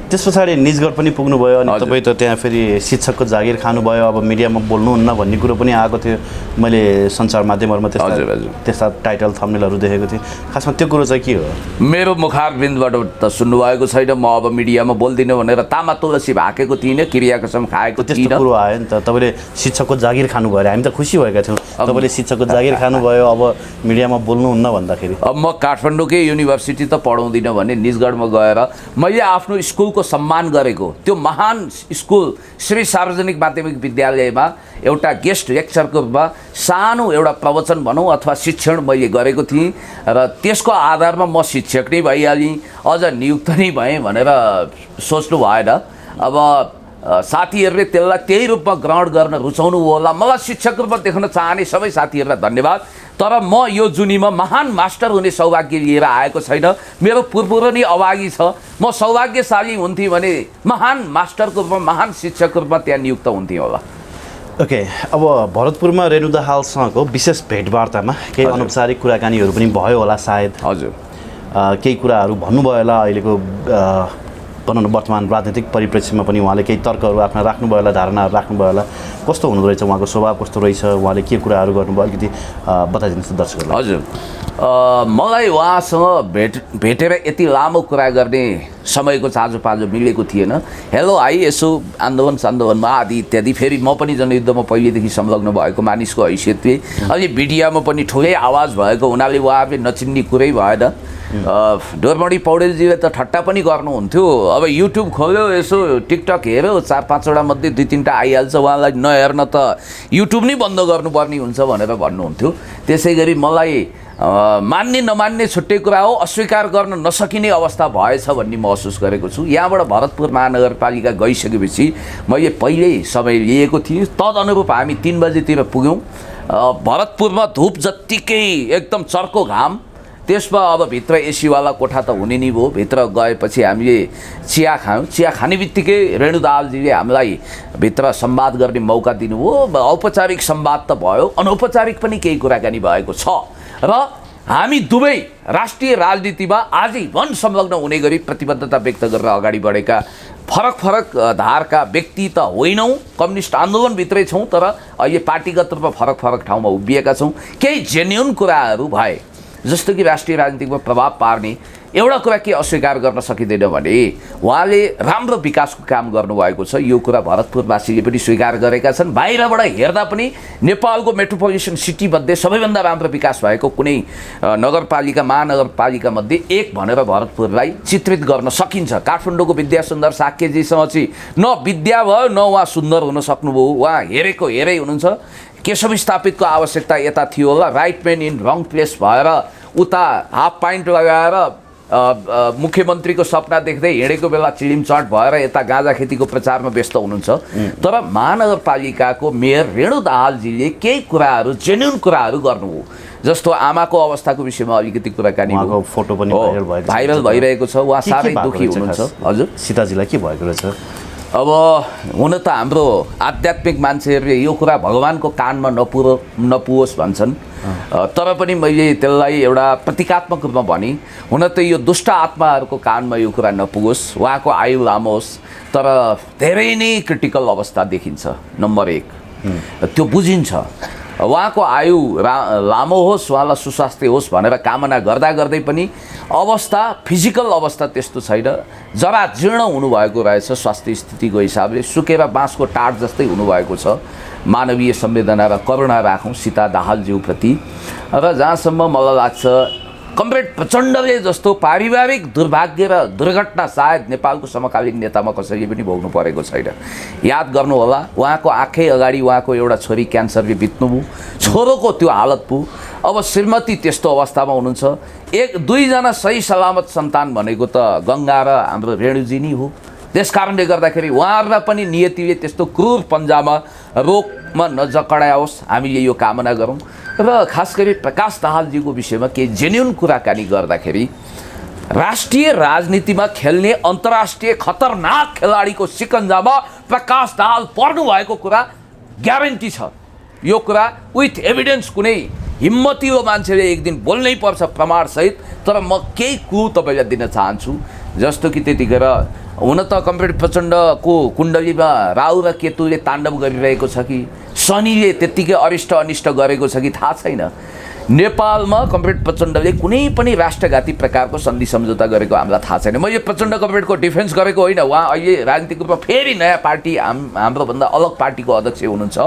त्यस पछाडि निजगढ पनि पुग्नुभयो अनि तपाईँ त त्यहाँ फेरि शिक्षकको जागिर खानुभयो अब मिडियामा बोल्नुहुन्न भन्ने कुरो पनि आएको थियो मैले सञ्चार माध्यमहरूमा त्यस्ता टाइटल थम्बनेलहरू देखेको थिएँ खासमा त्यो कुरो चाहिँ के हो मेरो मुखारबिन्दबाट त सुन्नुभएको छैन म अब मिडियामा बोल्दिनँ भनेर तामा तुलसी भाकेको थिइनँ क्रिया कसम खाएको त्यस्तो कुरो आयो नि त तपाईँले शिक्षकको जागिर खानुभयो अरे हामी त खुसी भएका थियौँ तपाईँले शिक्षकको जागिर खानुभयो अब मिडियामा बोल्नुहुन्न भन्दाखेरि अब म काठमाडौँकै युनिभर्सिटी त पढाउँदिनँ भने निजगढमा गएर मैले आफ्नो स्कुलको सम्मान गरेको त्यो महान स्कुल श्री सार्वजनिक माध्यमिक विद्यालयमा एउटा गेस्ट लेक्चरको रूपमा सानो एउटा प्रवचन भनौँ अथवा शिक्षण मैले गरेको थिएँ र त्यसको आधारमा म शिक्षक नै भइहालेँ अझ नियुक्त नै भएँ भनेर सोच्नु भएन अब साथीहरूले त्यसलाई त्यही रूपमा ग्रहण गर्न रुचाउनु होला मलाई शिक्षक रूपमा देख्न चाहने सबै साथीहरूलाई धन्यवाद तर म यो जुनीमा महान मास्टर हुने सौभाग्य लिएर आएको छैन मेरो पूर्व नै अभागी छ म सौभाग्यशाली हुन्थेँ भने महान मास्टरको रूपमा महान शिक्षकको रूपमा त्यहाँ नियुक्त हुन्थेँ होला ओके अब भरतपुरमा रेणु दाहालसँगको विशेष भेटवार्तामा केही अनौपचारिक कुराकानीहरू पनि भयो होला सायद हजुर केही कुराहरू भन्नुभयो होला अहिलेको भनौँ न वर्तमान राजनीतिक परिप्रेक्ष्यमा पनि उहाँले केही तर्कहरू आफ्ना राख्नुभयो होला धारणाहरू राख्नुभयो होला कस्तो हुँदो रहेछ उहाँको स्वभाव कस्तो रहेछ उहाँले के कुराहरू गर्नुभयो अलिकति बताइदिनुहोस् दर्शकहरूलाई हजुर मलाई उहाँसँग भेटेर यति लामो कुरा गर्ने समयको चाँजो पाँजो मिलेको थिएन हेलो हाई यसो आन्दोलनमा आदि इत्यादि फेरि म पनि जनयुद्धमा पहिलेदेखि संलग्न भएको मानिसको हैसियतले अहिले मिडियामा पनि ठुलै आवाज भएको हुनाले उहाँहरूले नचिन्ने कुरै भएन डोरमणी पौडेलजीले त ठट्टा पनि गर्नुहुन्थ्यो अब युट्युब खोल्यो यसो टिकटक हेऱ्यो 4-5वटा मध्ये 2-3टा आइहाल्छ उहाँलाई नहेर्न त युट्युब नै बन्द गर्नुपर्ने हुन्छ भनेर भन्नुहुन्थ्यो त्यसै गरी मलाई मान्ने नमान्ने छुट्टै कुरा हो अस्वीकार गर्न नसकिने अवस्था भएछ भन्ने महसुस गरेको छु यहाँबाट भरतपुर महानगरपालिका गइसकेपछि मैले पहिल्यै समय लिएको थिएँ तदनुरूप हामी 3 बजेतिर पुग्यौँ भरतपुरमा धुप जत्तिकै एकदम चर्को घाम त्यसमा अब भित्र एसीवाला कोठा त हुने नै भयो भित्र गएपछि हामीले चिया खायौँ चिया खाने बित्तिकै रेणु दाहालजीले हामीलाई भित्र संवाद गर्ने मौका दिनुभयो औपचारिक संवाद त भयो अनौपचारिक पनि केही कुराकानी भएको छ र हामी दुवै राष्ट्रिय राजनीतिमा आजीवन संलग्न हुने गरी प्रतिबद्धता व्यक्त गरेर अगाडि बढेका फरक धारका व्यक्ति त होइनौँ कम्युनिस्ट आन्दोलनभित्रै छौँ तर अहिले पार्टीगत रूपमा फरक ठाउँमा उभिएका छौँ केही जेन्युन कुराहरू भए जस्तो कि राष्ट्रिय राजनीतिमा प्रभाव पार्ने एउटा कुरा के अस्वीकार गर्न सकिँदैन भने उहाँले राम्रो विकासको काम गर्नुभएको छ यो कुरा भरतपुरवासीले पनि स्वीकार गरेका छन् बाहिरबाट हेर्दा पनि नेपालको मेट्रोपोलिटन सिटी मध्ये सबैभन्दा राम्रो विकास भएको कुनै नगरपालिका महानगरपालिका मध्ये एक भनेर भरतपुरलाई चित्रित गर्न सकिन्छ काठमाडौँको विद्यासुन्दर साक्यजीसँग चाहिँ न विद्या भयो न उहाँ सुन्दर हुन सक्नुभयो उहाँ हेरेको हेरै हुनुहुन्छ केशव स्थापितको आवश्यकता यता थियो होला right man in wrong place भएर उता हाफ पाइन्ट लगाएर मुख्यमन्त्रीको सपना देख्दै हिँडेको बेला चिलिमचट भएर यता गाँजा खेतीको प्रचारमा व्यस्त हुनुहुन्छ तर महानगरपालिकाको मेयर रेणु दाहालजीले केही कुराहरू जेन्युन कुराहरू गर्नुभयो जस्तो आमाको अवस्थाको विषयमा अलिकति कुराकानी फोटो पनि भाइरल भइरहेको छ उहाँ साह्रै दुखी हुनुहुन्छ हजुर सीताजीलाई के भएको रहेछ अब हुन त हाम्रो आध्यात्मिक मान्छेहरूले यो कुरा भगवानको कानमा नपुगोस् भन्छन् तर पनि मैले त्यसलाई एउटा प्रतीकात्मक रूपमा भने हुन त यो दुष्ट आत्माहरूको कानमा यो कुरा नपुगोस् उहाँको आयु लामो होस् तर धेरै नै क्रिटिकल अवस्था देखिन्छ नम्बर 1 त्यो बुझिन्छ उहाँको आयु लामो होस् उहाँलाई सुस्वास्थ्य होस् भनेर कामना गर्दै पनि अवस्था फिजिकल अवस्था त्यस्तो छैन जरा जीर्ण हुनुभएको रहेछ स्वास्थ्य स्थितिको हिसाबले सुकेर बाँसको टाट जस्तै हुनुभएको छ मानवीय संवेदना र करुणा राखौँ सीता दाहालज्यूप्रति र जहाँसम्म मलाई लाग्छ कमरेड प्रचण्डले जस्तो पारिवारिक दुर्भाग्य र दुर्घटना सायद नेपालको समकालीन नेतामा कसैले पनि भोग्नु परेको छैन। याद गर्नुहोला, उहाँको आँखै अगाडि उहाँको एउटा छोरी क्यान्सरले बित्नुभयो, छोरोको त्यो हालत भयो। अब श्रीमती त्यस्तो अवस्थामा हुनुहुन्छ। एक दुईजना सही सलामत सन्तान भनेको त गङ्गा र हाम्रो रेणुजी नै हो। त्यस कारणले गर्दाखेरि उहाँहरूलाई पनि नियतिले त्यस्तो क्रूर पन्जामा रोगमा नजकडाओस्, हामीले यो कामना गरौँ। र खास गरी प्रकाश दाहालजीको विषयमा केही जेन्युन कुराकानी गर्दाखेरि राष्ट्रिय राजनीतिमा खेल्ने अन्तर्राष्ट्रिय खतरनाक खेलाडीको सिकन्जामा प्रकाश दाहाल पर्नु भएको कुरा ग्यारेन्टी छ। यो कुरा विथ एभिडेन्स, कुनै हिम्मतिलो मान्छेले एक दिन बोल्नै पर्छ प्रमाणसहित। तर म केही क्लु तपाईँलाई दिन चाहन्छु, जस्तो कि त्यतिखेर हुन त कमरेड प्रचण्डको कुण्डलीमा राहु र केतुले ताण्डव गरिरहेको छ कि शनिले त्यत्तिकै अरिष्ट अनिष्ट गरेको छ कि थाहा छैन। नेपालमा कमरेड प्रचण्डले कुनै पनि राष्ट्रघाती प्रकारको सन्धि सम्झौता गरेको हामीलाई थाहा छैन। मैले प्रचण्ड कमरेडको डिफेन्स गरेको होइन, उहाँ अहिले राजनीतिक रूपमा फेरि नयाँ पार्टी हाम्रोभन्दा अलग पार्टीको अध्यक्ष हुनुहुन्छ।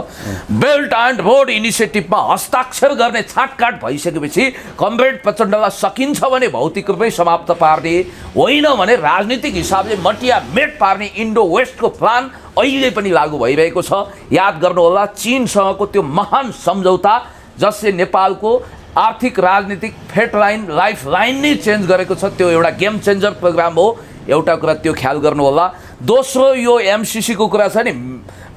बेल्ट एन्ड रोड इनिसिएटिभमा हस्ताक्षर गर्ने छाटकाट भइसकेपछि कमरेड प्रचण्डलाई सकिन्छ भने भौतिक रूपमै समाप्त पार्ने, होइन भने राजनीतिक हिसाबले मटिया मेट पार्ने इन्डो वेस्टको प्लान अहिले पनि लागू भइरहेको छ। याद गर्नुहोला, चीनसँगको त्यो महान सम्झौता जसले नेपालको आर्थिक राजनीतिक फेट लाइन लाइफ लाइन नै चेन्ज गरेको छ, त्यो एउटा गेम चेन्जर प्रोग्राम हो। एउटा कुरा त्यो ख्याल गर्नुहोला। दोस्रो, यो एमसिसीको कुरा छ नि,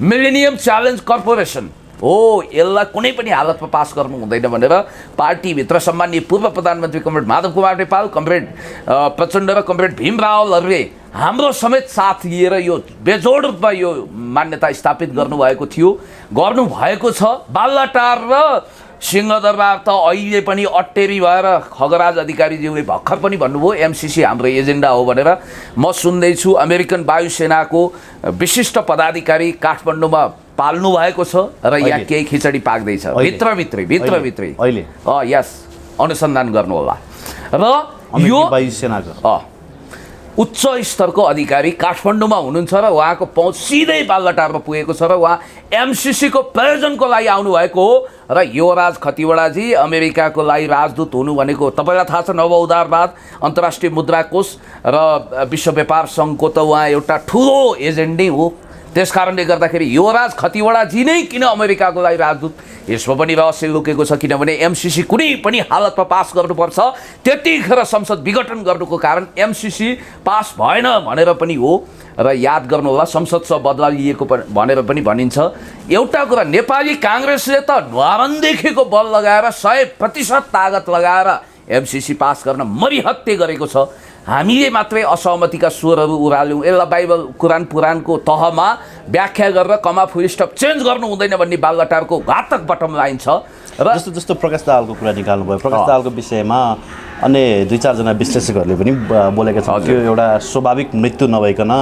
मिलेनियम च्यालेन्ज कर्पोरेसन हो, यसलाई कुनै पनि हालतमा पास गर्नु हुँदैन भनेर पार्टीभित्र सम्माननीय पूर्व प्रधानमन्त्री कमरेड माधव कुमार नेपाल, कमरेड प्रचण्ड र कमरेड भीम रावलहरूले हाम्रो समेत साथ लिएर यो बेजोड रूपमा यो मान्यता स्थापित गर्नुभएको थियो, गर्नुभएको छ। बालुवाटार र सिंहदरबार त अहिले पनि अट्टेरी भएर खगराज अधिकारीज्यूले भर्खर पनि भन्नुभयो एमसिसी हाम्रो एजेन्डा हो भनेर। म सुन्दैछु अमेरिकन वायुसेनाको विशिष्ट पदाधिकारी काठमाडौँमा पाल्नु भएको छ र यहाँ केही खिचडी पाक्दैछ भित्रभित्रै अहिले। यस, अनुसन्धान गर्नुहोला। र यो वायुसेनाको उच्च स्तरको अधिकारी काठमाडौँमा हुनुहुन्छ र उहाँको पहुँच सिधै बालुवाटारमा पुगेको छ र उहाँ एमसिसीको प्रयोजनको लागि आउनुभएको हो। र युवराज खतिवडाजी अमेरिकाको लागि राजदूत हुनु भनेको तपाईँलाई थाहा छ, नव उदारवाद, अन्तर्राष्ट्रिय मुद्रा कोष र विश्व व्यापार सङ्घको त उहाँ एउटा ठुलो एजेन्ट नै हो। त्यस कारणले गर्दाखेरि युवराज खतिवडाजी नै किन अमेरिकाको लागि राजदूत, यसमा पनि रहस्य लुकेको छ। किनभने एमसिसी कुनै पनि हालतमा पास गर्नुपर्छ, त्यतिखेर संसद विघटन गर्नुको कारण एमसिसी पास भएन भनेर पनि हो। र याद गर्नुहोला, संसदसँग बदला लिएको भनेर पनि भनिन्छ। एउटा कुरा, नेपाली काङ्ग्रेसले त न्वारनदेखिको बल लगाएर 100% तागत लगाएर एमसिसी पास गर्न मरिहत्ते गरेको छ। हामीले मात्रै असहमतिका स्वरहरू उराल्यौँ, यसलाई बाइबल कुरान पुराणको तहमा व्याख्या गरेर कमा फुल स्टप चेन्ज गर्नु हुँदैन भन्ने बालुवाटारको घातक बटम लाइन छ। र जस्तो प्रकाश दाहालको कुरा निकाल्नुभयो, प्रकाश दाहालको विषयमा अन्य 2-4जना विश्लेषकहरूले पनि बोलेका छन् त्यो एउटा स्वाभाविक मृत्यु नभइकन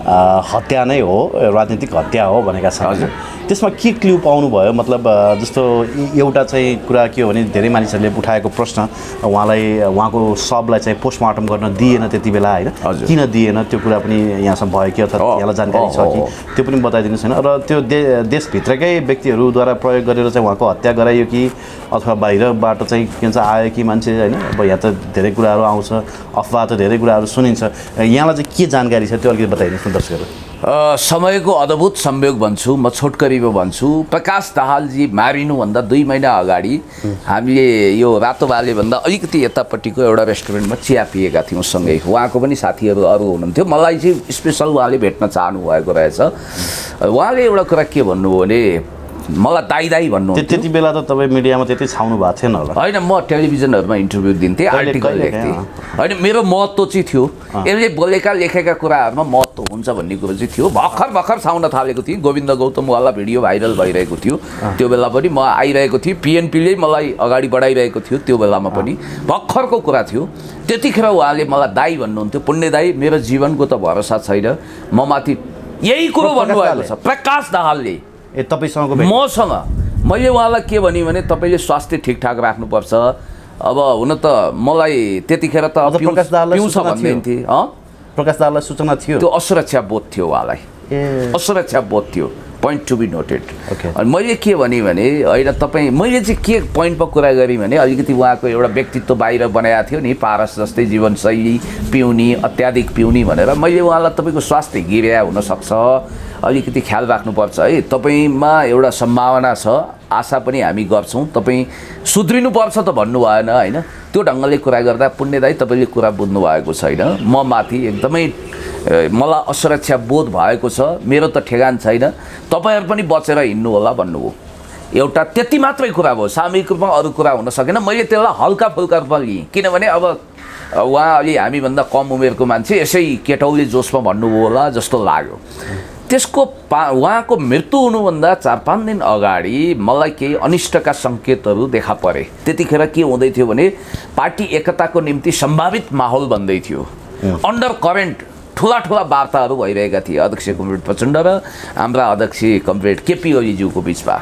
हत्या नै हो, राजनीतिक हत्या हो भनेका छन्। त्यसमा के क्ल्यु पाउनुभयो? मतलब जस्तो एउटा चाहिँ कुरा के हो भने धेरै मानिसहरूले उठाएको प्रश्न, उहाँको शवलाई चाहिँ पोस्टमार्टम गर्न दिएन त्यति बेला, होइन किन दिएन त्यो कुरा पनि यहाँसम्म भयो कि अथवा यहाँलाई जानकारी छ कि त्यो पनि बताइदिनुहोस् होइन। र त्यो देशभित्रकै व्यक्तिहरूद्वारा प्रयोग गरेर चाहिँ उहाँको हत्या गराइयो कि अथवा बाहिरबाट चाहिँ के भन्छ आयो कि मान्छे, होइन? अब यहाँ त धेरै कुराहरू आउँछ, अफवाह त धेरै कुराहरू सुनिन्छ, यहाँलाई चाहिँ के जानकारी छ त्यो अलिकति बताइदिनुहोस् न दर्शकहरू। समयको अद्भुत संयोग भन्छु, म छोटकरीमा भन्छु। प्रकाश दाहालजी मारिनुभन्दा 2 महिना अगाडि हामीले यो रातो बालेभन्दा अलिकति यतापट्टिको एउटा रेस्टुरेन्टमा चिया पिएका थियौँ सँगै। उहाँको पनि साथीहरू अरू हुनुहुन्थ्यो। मलाई चाहिँ स्पेसल उहाँले भेट्न चाहनुभएको रहेछ। उहाँले एउटा कुरा के भन्नुभयो भने मलाई दाई दाई भन्नु। त्यति बेला त तपाईँ मिडियामा त्यति छाउनु भएको थिएन होला? होइन, म टेलिभिजनहरूमा इन्टरभ्यू दिन्थेँ, आर्टिकल लेख्थेँ। होइन, मेरो महत्त्व चाहिँ थियो, यसले बोलेका लेखेका कुराहरूमा महत्त्व हुन्छ भन्ने कुरो चाहिँ थियो। भर्खर छाउन थालेको थिएँ। गोविन्द गौतमवाला भिडियो भाइरल भइरहेको थियो, त्यो बेला पनि म आइरहेको थिएँ। पिएनपीले मलाई अगाडि बढाइरहेको थियो, त्यो बेलामा पनि भर्खरको कुरा थियो। त्यतिखेर उहाँले मलाई दाई भन्नुहुन्थ्यो, पुण्य दाई, मेरो जीवनको त भरोसा छैन, म माथि यही कुरो भन्नुभएको छ प्रकाश दाहालले तपाईँसँग मसँग। मैले उहाँलाई के भने तपाईँले स्वास्थ्य ठिकठाक राख्नुपर्छ। अब हुन त मलाई त्यतिखेर त प्रकाश दाहाललाई प्रकाश दाहाललाई सूचना थियो, त्यो असुरक्षा बोध थियो उहाँलाई, असुरक्षा बोध थियो। Point to be noted. Okay. अनि मैले के भने होइन तपाईँ मैले चाहिँ के पोइन्टमा कुरा गरेँ भने अलिकति उहाँको एउटा व्यक्तित्व बाहिर बनाएको थियो नि, पारस जस्तै जीवनशैली पिउनी, अत्याधिक पिउनी भनेर। मैले उहाँलाई तपाईँको स्वास्थ्य गिर्या हुनसक्छ, अलिकति ख्याल राख्नुपर्छ है, तपाईँमा एउटा सम्भावना छ, आशा पनि हामी गर्छौँ, तपाईँ सुध्रिनुपर्छ त भन्नु भएन होइन। त्यो ढङ्गले कुरा गर्दा पुण्य दाइ तपाईँले कुरा बुझ्नु भएको छैन। म माथि एकदमै मलाई असुरक्षा बोध भएको छ, मेरो त ठेगान छैन, तपाईँहरू पनि बचेर हिँड्नु होला भन्नुभयो। एउटा त्यति मात्रै कुरा भयो, सामूहिक रूपमा अरू कुरा हुन सकेन। मैले त्यसलाई हल्का फुल्का रूपमा लिएँ, किनभने अब उहाँ अलि हामीभन्दा कम उमेरको मान्छे, यसै केटौले जोसमा भन्नुभयो होला जस्तो लाग्यो। त्यसको उहाँको मृत्यु हुनुभन्दा 4-5 दिन अगाडि मलाई केही अनिष्टका सङ्केतहरू देखा परे। त्यतिखेर के हुँदै थियो भने पार्टी एकताको निम्ति सम्भावित माहौल बन्दै थियो, अन्डर करेन्ट ठुला वार्ताहरू भइरहेका थिए अध्यक्ष कमरेड प्रचण्ड र हाम्रा अध्यक्ष कमरेड केपी ओलीज्यूको बिचमा।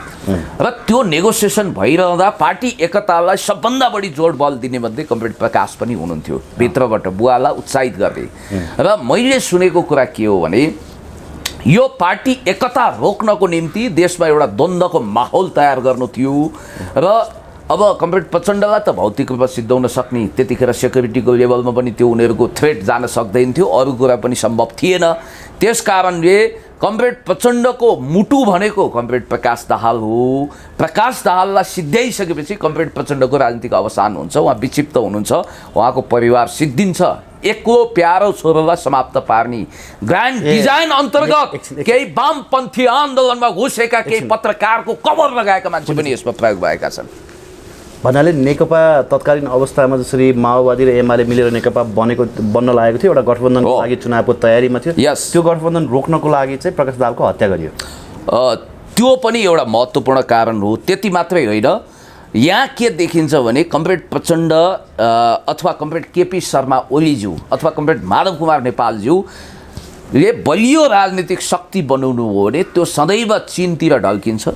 र त्यो नेगोसिएसन भइरहँदा पार्टी एकतालाई सबभन्दा बढी जोड बल दिने मध्ये कमरेड प्रकाश पनि हुनुहुन्थ्यो, भित्रबाट बुवालाई उत्साहित गर्दै। र मैले सुनेको कुरा के हो भने यो पार्टी एकता रोक्नको निम्ति देशमा एउटा द्वन्द्वको माहौल तयार गर्नु थियो। र अब कमरेड प्रचण्डलाई त भौतिक रूपमा सिद्धाउन सक्ने त्यतिखेर सेक्युरिटीको लेभलमा पनि त्यो उनीहरूको थ्रेट जान सक्दैन थियो, अरू कुरा पनि सम्भव थिएन। त्यस कारणले कमरेड प्रचण्डको मुटु भनेको कमरेड प्रकाश दाहाल हो। प्रकाश दाहाललाई सिद्ध्याइसकेपछि कमरेड प्रचण्डको राजनीतिक अवसान हुन्छ, उहाँ विक्षिप्त हुनुहुन्छ, उहाँको परिवार सिद्धिन्छ। एक्लो प्यारो छोरोलाई समाप्त पार्ने ग्रान्ड डिजाइन अन्तर्गत केही वामपन्थी आन्दोलनमा घुसेका केही पत्रकारको कभर लगाएका मान्छे पनि यसमा प्रयोग भएका छन्। भन्नाले नेकपा तत्कालीन अवस्थामा जसरी माओवादी र एमाले मिलेर नेकपा बन्न लागेको थियो, एउटा गठबन्धनको लागि चुनावको तयारीमा थियो, त्यो गठबन्धन रोक्नको लागि चाहिँ प्रकाश दाहालको हत्या गरियो। त्यो पनि एउटा महत्त्वपूर्ण कारण हो। त्यति मात्रै होइन, यहाँ के देखिन्छ भने कमरेड प्रचण्ड अथवा कमरेड केपी शर्मा ओलीज्यू अथवा कमरेड माधव कुमार नेपालज्यूले बलियो राजनीतिक शक्ति बनाउनु हो भने त्यो सदैव चीनतिर ढल्किन्छ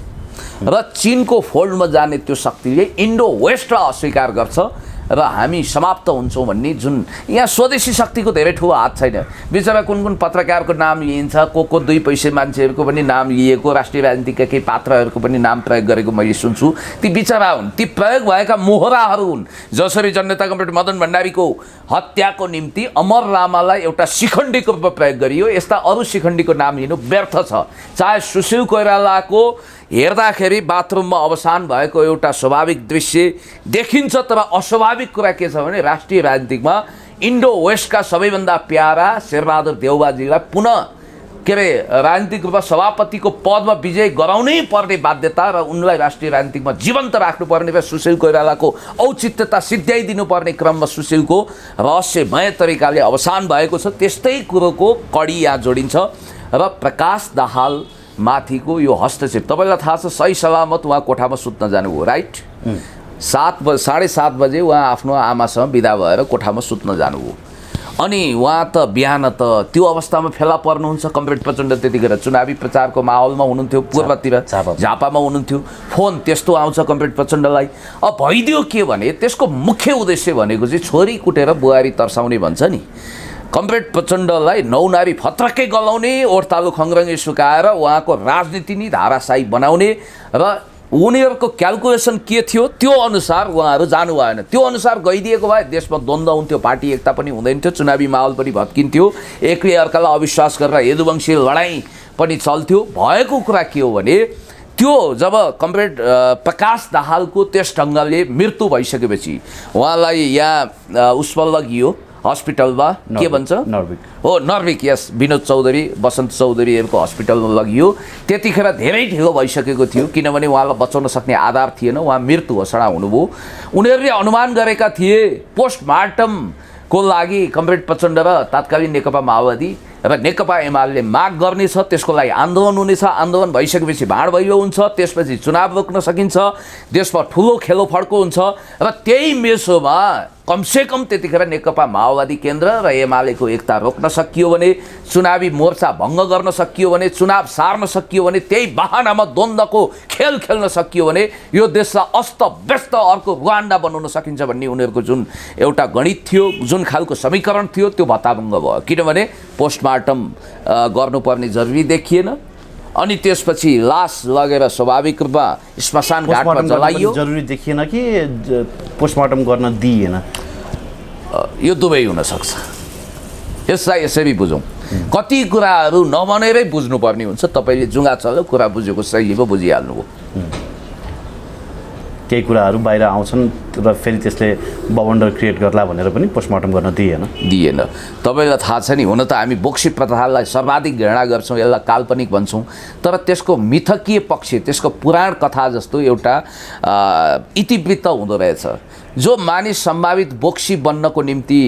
र चीनको फोल्डमा जाने त्यो शक्तिले इन्डो वेस्टलाई अस्वीकार गर्छ र हामी समाप्त हुन्छौँ भन्ने जुन यहाँ स्वदेशी शक्तिको धेरै ठुलो हात छैन। बिचरा कुन पत्रकारको नाम लिइन्छ, को 2 पैसे मान्छेहरूको पनि नाम लिएको, राष्ट्रिय राजनीतिका केही पात्रहरूको पनि नाम प्रयोग गरेको मैले सुन्छु। ती बिचरा हुन्, ती प्रयोग भएका मोहराहरू हुन्। जसरी जननेता कमरेड मदन भण्डारीको हत्याको निम्ति अमर रामालाई एउटा शिखण्डीको रूपमा प्रयोग गरियो, यस्ता अरू शिखण्डीको नाम लिनु व्यर्थ छ। चाहे सुशील कोइरालाको हेर्दाखेरि बाथरुममा अवसान भएको एउटा स्वाभाविक दृश्य देखिन्छ, तर अस्वाभाविक कुरा के छ भने राष्ट्रिय राजनीतिकमा इन्डो वेस्टका सबैभन्दा प्यारा शेरबहादुर देउबाजीलाई पुनः राजनीतिक रूपमा सभापतिको पदमा विजय गराउनै पर्ने बाध्यता र उनलाई राष्ट्रिय राजनीतिकमा जीवन्त राख्नुपर्ने र सुशील कोइरालाको औचित्यता सिद्ध्याइदिनुपर्ने क्रममा सुशीलको रहस्यमय तरिकाले अवसान भएको छ। त्यस्तै कुरोको कडी यहाँ जोडिन्छ र प्रकाश दाहाल माथिको यो हस्तक्षेप। तपाईँलाई थाहा छ सही सलामत उहाँ कोठामा सुत्न जानुभयो, राइट? 7:30 बजे उहाँ आफ्नो आमासँग बिदा भएर कोठामा सुत्न जानुभयो। अनि उहाँ त बिहान त त्यो अवस्थामा फेला पर्नुहुन्छ। कमरेड प्रचण्ड त्यतिखेर चुनावी प्रचारको माहौलमा हुनुहुन्थ्यो, पूर्वतिर झापामा हुनुहुन्थ्यो। फोन त्यस्तो आउँछ कमरेड प्रचण्डलाई। अब भइदियो के भने त्यसको मुख्य उद्देश्य भनेको चाहिँ छोरी कुटेर बुहारी तर्साउने भन्छ नि। कमरेड प्रचण्डलाई नौनारी फत्रक्कै गलाउने, ओठतालु खङ्ग्रङ्गे सुकाएर उहाँको राजनीति नै धाराशाही बनाउने र उनीहरूको क्यालकुलेसन के थियो त्यो अनुसार उहाँहरू जानु भएन। त्यो अनुसार गइदिएको भए देशमा द्वन्द्व हुन्थ्यो, पार्टी एकता पनि हुँदैन थियो, चुनावी माहौल पनि भत्किन्थ्यो, एकले अर्कालाई अविश्वास गरेर यदुवंशी लडाइँ पनि चल्थ्यो। भएको कुरा के हो भने त्यो जब कमरेड प्रकाश दाहालको त्यस ढङ्गले मृत्यु भइसकेपछि उहाँलाई यहाँ उसमा लगियो हस्पिटलमा, के भन्छ नर्भिक, यस, विनोद चौधरी बसन्त चौधरीहरूको हस्पिटलमा लगियो। त्यतिखेर धेरै ढिलो भइसकेको थियो, किनभने उहाँलाई बचाउन सक्ने आधार थिएन, उहाँ मृत्यु घोषणा हुनुभयो। उनीहरूले अनुमान गरेका थिए पोस्टमार्टमको लागि कमरेड प्रचण्ड र तात्कालीन नेकपा माओवादी र नेकपा एमाले माग गर्नेछ, त्यसको लागि आन्दोलन हुनेछ, आन्दोलन भइसकेपछि भाँड भैलो हुन्छ, त्यसपछि चुनाव रोक्न सकिन्छ, देशमा ठुलो खेलोफड्को हुन्छ। र त्यही मेसोमा कमसेकम त्यतिखेर नेकपा माओवादी केन्द्र र एमालेको एकता रोक्न सकियो भने, चुनावी मोर्चा भङ्ग गर्न सकियो भने, चुनाव सार्न सकियो भने, त्यही बहानामा द्वन्द्वको खेल खेल्न सकियो भने यो देशलाई अस्तव्यस्त अर्को रुवान्डा बनाउन सकिन्छ भन्ने उनीहरूको जुन एउटा गणित थियो, जुन खालको समीकरण थियो, त्यो भत्ताभङ्ग भयो। किनभने पोस्टमार्टम गर्नुपर्ने जरुरी देखिएन अनि त्यसपछि लास लगेर स्वाभाविक रूपमा श्मशान घाटमा जलाइयो। जरुरी देखिएन कि पोस्टमार्टम गर्न दिइएन? यो दुवै हुन सक्छ। यसलाई यसरी बुझौँ, कति कुराहरू नभनेरै बुझ्नुपर्ने हुन्छ। तपाईँले जुङ्गा चल्यो कुरा बुझेको सही पो बुझिहाल्नु हो। केही कुराहरू बाहिर आउँछन् र फेरि त्यसले बवन्डर क्रिएट गर्ला भनेर पनि पोस्टमार्टम गर्न दिएन। तपाईँलाई थाहा छ नि, हुन त हामी बोक्सी प्रथालाई सर्वाधिक घृणा गर्छौँ, यसलाई काल्पनिक भन्छौँ, तर त्यसको मिथकीय पक्ष, त्यसको पुराण कथा जस्तो एउटा इतिवृत्त हुँदो रहेछ। जो मानिस सम्भावित बोक्सी बन्नको निम्ति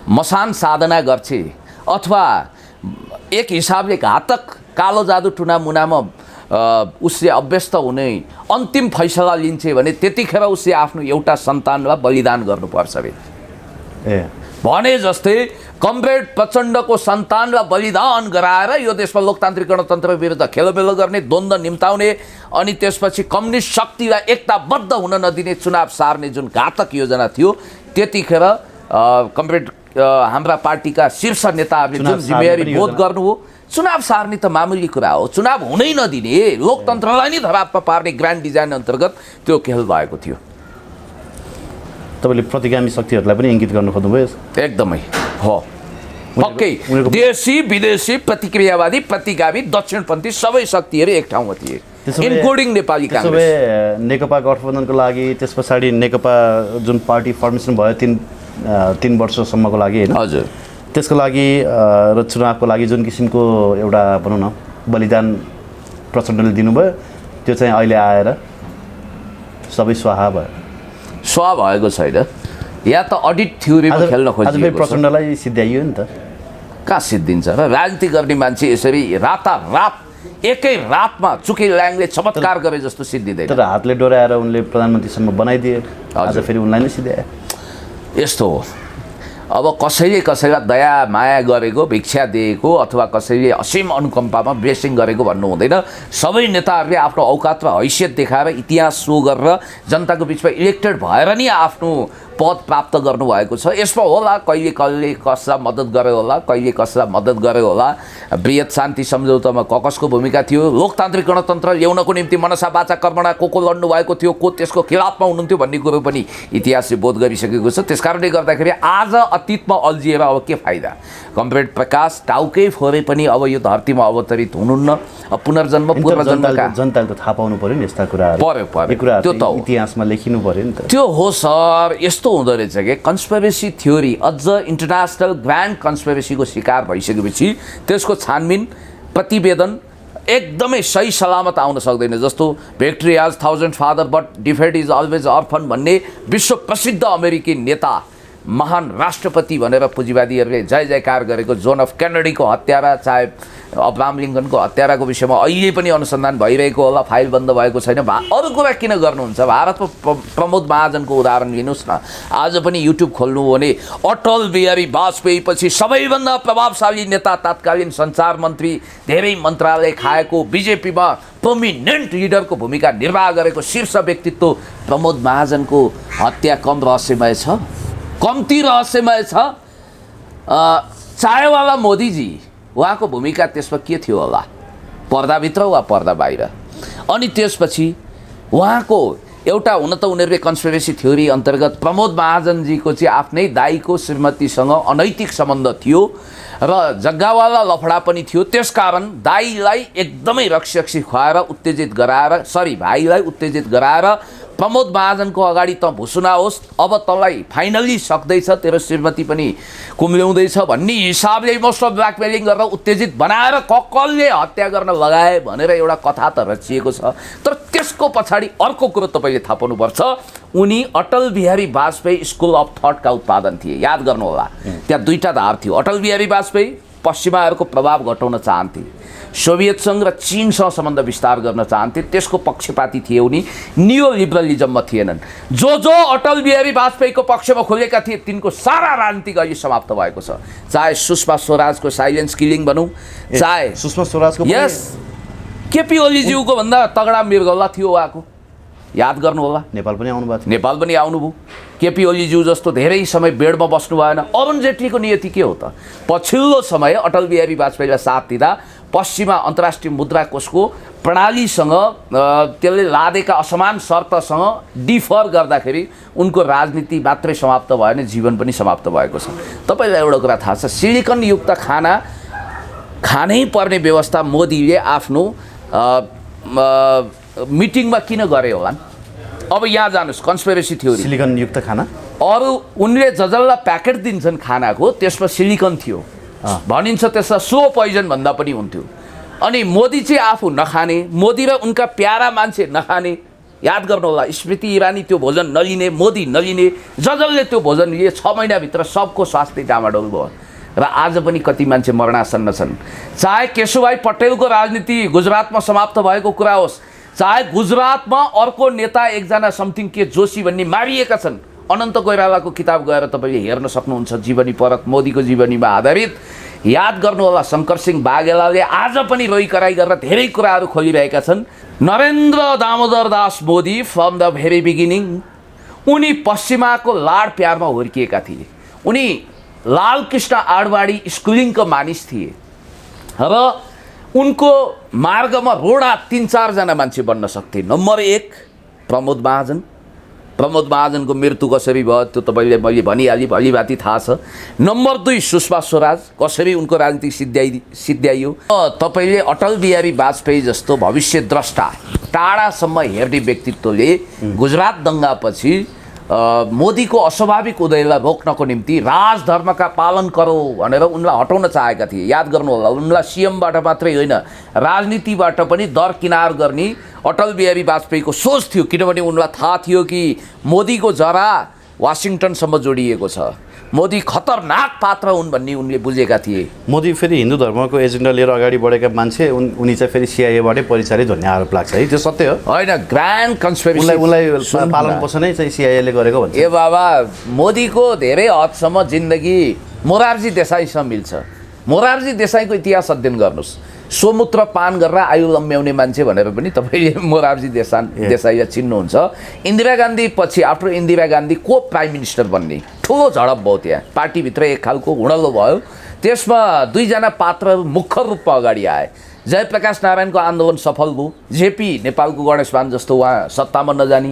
मसान साधना गर्छे अथवा एक हिसाबले घातक कालो जादु टुनामुनामा उसले अभ्यस्त हुने अन्तिम फैसला लिन्छे भने त्यतिखेर उसले आफ्नो एउटा सन्तानलाई बलिदान गर्नुपर्छ भने जस्तै कमरेड प्रचण्डको सन्तानलाई बलिदान गराएर यो देशमा लोकतान्त्रिक गणतन्त्र विरुद्ध खेलोमेलो गर्ने, द्वन्द्व निम्ताउने अनि त्यसपछि कम्युनिस्ट शक्तिलाई एकताबद्ध हुन नदिने चुनाव सार्ने जुन घातक योजना थियो, त्यतिखेर कमरेड हाम्रा पार्टीका शीर्ष नेताहरूले जुन जिम्मेवारी बोध गर्नु हो, चुनाव सार्ने त मामुली कुरा हो। चुनाव हुनै नदिने, लोकतन्त्रलाई नै धरापमा पार्ने ग्रान्ड डिजाइन अन्तर्गत त्यो खेल भएको थियो। तपाईँले प्रतिगामी शक्तिहरूलाई पनि इङ्गित गर्नु खोज्नुभयो? एकदमै हो। पक्कै देशी विदेशी प्रतिक्रियावादी प्रतिगामी दक्षिणपन्थी सबै शक्तिहरू एक ठाउँमा थिए, इन्क्लुडिङ नेपाली काङ्ग्रेस। नेकपा गठबन्धनको लागि त्यस पछाडि नेकपा जुन पार्टी फर्मेसन भयो तीन वर्षसम्मको लागि होइन, हजुर, त्यसको लागि र चुनावको लागि जुन किसिमको एउटा भनौँ न बलिदान प्रचण्डले दिनुभयो, त्यो चाहिँ अहिले आएर सबै स्वाहा भयो। स्वाहा भएको छैन, या त अडिट थ्योरीमा खेल्न खोजिएको छ। प्रचण्डलाई सिद्ध्याइयो नि त। कहाँ सिद्धिन्छ र? राजनीति गर्ने मान्छे यसरी रातारात एकै रातमा चुके ल्याङले चमत्कार गरे जस्तो सिद्धिँदैन। तर हातले डोराएर उनले प्रधानमन्त्रीसम्म बनाइदिए, आज फेरि उनलाई नै सिद्ध्याए। यस्तो हो, अब कसैले कसैलाई दया माया गरेको, भिक्षा दिएको अथवा कसैले असीम अनुकम्पामा ब्लेसिङ गरेको भन्नु हुँदैन। सबै नेताहरूले आफ्नो औकात र हैसियत देखाएर इतिहास सो गरेर जनताको बिचमा इलेक्टेड भएर नि आफ्नो पद प्राप्त गर्नुभएको छ। यसमा होला कहिले कहिले कसलाई मद्दत गरे होला, कहिले कसलाई मद्दत गरे होला। बृहत शान्ति सम्झौतामा ककसको भूमिका थियो, लोकतान्त्रिक गणतन्त्र ल्याउनको निम्ति मनसा वाचा कर्मणा को लड्नु भएको थियो, को त्यसको खिलाफमा हुनुहुन्थ्यो भन्ने कुरो पनि इतिहासले बोध गरिसकेको छ। त्यसकारणले गर्दाखेरि आज अतीतमा अल्झिएर अब के फाइदा? कमरेड प्रकाश टाउकै फोरे पनि अब यो धरतीमा अवतरित हुनुहुन्न। पुनर्जन्म पूर्वजन्मका जनताले त थाहा पाउनु पर्यो नि यस्ता कुराहरू। पर्यो त्यो त इतिहासमा लेखिनु पर्यो नि त। त्यो हो सर। यस्तो हुँदो रहेछ कि कन्स्पिरेसी थ्योरी अझ इन्टरनेसनल ग्रान्ड कन्स्पिरेसीको शिकार भइसकेपछि त्यसको छानबिन प्रतिवेदन एकदमै सही सलामत आउन सक्दैन। जस्तो victory has 1000 father but defeat is always orphan भन्ने विश्व प्रसिद्ध अमेरिकी नेता, महान राष्ट्रपति भनेर पुँजीवादीहरूले जय जयकार गरेको जोन अफ केनेडीको हत्यारा, चाहे अब्राहम लिङ्कनको हत्याराको विषयमा अहिले पनि अनुसन्धान भइरहेको होला, फाइल बन्द भएको छैन। अरू कुरा किन गर्नुहुन्छ? भारतमा प्रमोद महाजनको उदाहरण लिनुहोस् न। आज पनि युट्युब खोल्नु हो भने अटल बिहारी वाजपेयी पछि सबैभन्दा प्रभावशाली नेता, तत्कालीन सञ्चार मन्त्री, धेरै मन्त्रालय खाएको, बिजेपीमा प्रोमिनेन्ट लिडरको भूमिका निर्वाह गरेको शीर्ष व्यक्तित्व प्रमोद महाजनको हत्या कम रहस्यमय छ? कम्ती रहस्यमय छ? चायवाला मोदीजी, उहाँको भूमिका त्यसमा के थियो होला? पर्दाभित्र वा पर्दा बाहिर? अनि त्यसपछि उहाँको एउटा, हुन त उनीहरूले कन्स्पिरेसी थ्योरी अन्तर्गत प्रमोद महाजनजीको चाहिँ आफ्नै दाईको श्रीमतीसँग अनैतिक सम्बन्ध थियो र जग्गावाला लफडा पनि थियो। त्यसकारण दाईलाई एकदमै रक्सी खुवाएर उत्तेजित गराएर, भाइलाई उत्तेजित गराएर प्रमोद महाजनको अगाडि त भुसुना होस्, अब तँलाई फाइनली सक्दैछ, तेरो श्रीमती पनि कुम्ल्याउँदैछ भन्ने हिसाबले इमोसनल ब्ल्याकमेलिङ गरेर उत्तेजित बनाएर ककलले हत्या गर्न लगाए भनेर एउटा कथा त रचिएको छ। तर त्यसको पछाडि अर्को कुरो तपाईँले थाहा पाउनुपर्छ, उनी अटल बिहारी वाजपेयी स्कुल अफ थटका उत्पादन थिए। याद गर्नुहोला, त्यहाँ दुईटा धार थियो। अटल बिहारी वाजपेयी पश्चिमाहरूको प्रभाव घटाउन चाहन्थे, सोभियत सङ्घ र चीनसँग सम्बन्ध विस्तार गर्न चाहन्थे, त्यसको पक्षपाती थिए उनी, नियो लिबरलिजममा थिएनन्। जो अटल बिहारी वाजपेयीको पक्षमा खोलेका थिए तिनको सारा राजनीतिक अहिले समाप्त भएको छ। चाहे सुषमा स्वराजको साइलेन्स किलिङ भनौँ, चाहे सुषमा स्वराजको, यस केपी ओलीज्यूको भन्दा तगडा मृगौला थियो उहाँको। याद गर्नु होला, नेपाल पनि आउनुभएको थियो। नेपाल पनि आउनुभयो। केपी ओलीज्यू जस्तो धेरै समय बेडमा बस्नु भएन। अरुण जेटलीको नियति के हो त? पछिल्लो समय अटल बिहारी वाजपेयीलाई साथ दिँदा पश्चिमा अन्तर्राष्ट्रिय मुद्रा कोषको प्रणालीसँग त्यसले लादेका असमान शर्तसँग डिफर गर्दाखेरि उनको राजनीति मात्रै समाप्त भएन, जीवन पनि समाप्त भएको छ। तपाईँलाई एउटा कुरा थाहा छ, सिलिकनयुक्त खाना खानै पर्ने व्यवस्था मोदीले आफ्नो मिटिङमा किन गरे होला? अब यहाँ जानुहोस्, कन्स्पिरेसी थ्योरी। सिलिकनयुक्त खाना अरू उनले जसलाई प्याकेट दिन्छन् खानाको त्यसमा सिलिकन थियो भनिन्छ, त्यसमा स्लो पोइजन भन्दा पनि हुन्थ्यो। अनि मोदी चाहिँ आफू नखाने, मोदी र उनका प्यारा मान्छे नखाने। याद गर्नु होला, स्मृति इरानी त्यो भोजन नलिने, मोदी नलिने, जसले त्यो भोजन लिए 6 महिनाभित्र सबको स्वास्थ्य डामाडोल भयो र आज पनि कति मान्छे मरणासन्न छन्। चाहे केशुभाइ पटेलको राजनीति गुजरातमा समाप्त भएको कुरा होस्, चाहे गुजरातमा अर्को नेता एकजना समथिङ के जोशी भन्ने मारिएका छन्। अनन्त कोइरालाको किताब गएर तपाईँले हेर्न सक्नुहुन्छ, जीवनी परक मोदीको जीवनीमा आधारित। याद गर्नुहोला, शङ्कर सिंह बाघेलाले आज पनि रोइकराई गरेर धेरै कुराहरू खोलिरहेका छन्। Narendra Damodar Das Modi from the very beginning उनी पश्चिमाको लाड प्यारमा हुर्किएका थिए। उनी लालकृष्ण आडवाणी स्कुलिङको मानिस थिए र उनको मार्गमा रोडा 3-4 जना मान्छे बन्न सक्थे। नम्बर 1 प्रमोद महाजन। प्रमोद महाजनको मृत्यु कसरी भयो त्यो तपाईँले मैले भनिहालेँ, भलिभाति थाहा छ। नम्बर 2 सुषमा स्वराज, कसरी उनको राजनीति सिद्ध्याइयो। तपाईँले अटल बिहारी वाजपेयी जस्तो भविष्यद्रष्टा टाढासम्म हेर्ने व्यक्तित्वले गुजरात दङ्गापछि मोदीको अस्वाभाविक उदयलाई रोक्नको निम्ति राजधर्मका पालन गरौ भनेर उनलाई हटाउन चाहेका थिए। याद गर्नुहोला, उनलाई सिएमबाट मात्रै होइन राजनीतिबाट पनि दरकिनार गर्ने अटल बिहारी वाजपेयीको सोच थियो, किनभने उनलाई थाहा थियो कि मोदीको जरा वासिङटनसम्म जोडिएको छ, मोदी खतरनाक पात्र हुन् भन्ने उनले बुझेका थिए। मोदी फेरि हिन्दू धर्मको एजेन्डा लिएर अगाडि बढेका मान्छे, उनी चाहिँ फेरि सिआइएबाटै परिचालित भन्ने आरोप लाग्छ है, त्यो सत्य हो? होइन, ग्रान्ड कन्स्पिरेसी। उनलाई पालन पोषणै चाहिँ सिआइएले गरेको भन्छ। ए बाबा, मोदीको धेरै हदसम्म जिन्दगी मोरारजी देसाईसँग मिल्छ। मोरारजी देसाईको इतिहास अध्ययन गर्नुहोस्, सोमुत्र पान गरेर आयु लम्ब्याउने मान्छे भनेर पनि तपाईँले मोरारजी देसाईलाई चिन्नुहुन्छ। इन्दिरा गान्धी पछि, आफ्टर इन्दिरा गान्धी को प्राइम मिनिस्टर बन्ने ठुलो झडप भयो त्यहाँ, पार्टीभित्र एक खालको हुडल्लो भयो। त्यसमा 2 जना पात्रहरू मुख्य रूपमा अगाडि आए। जयप्रकाश नारायणको आन्दोलन सफल भयो, जेपी नेपालको गणेशमान जस्तो उहाँ सत्तामा नजाने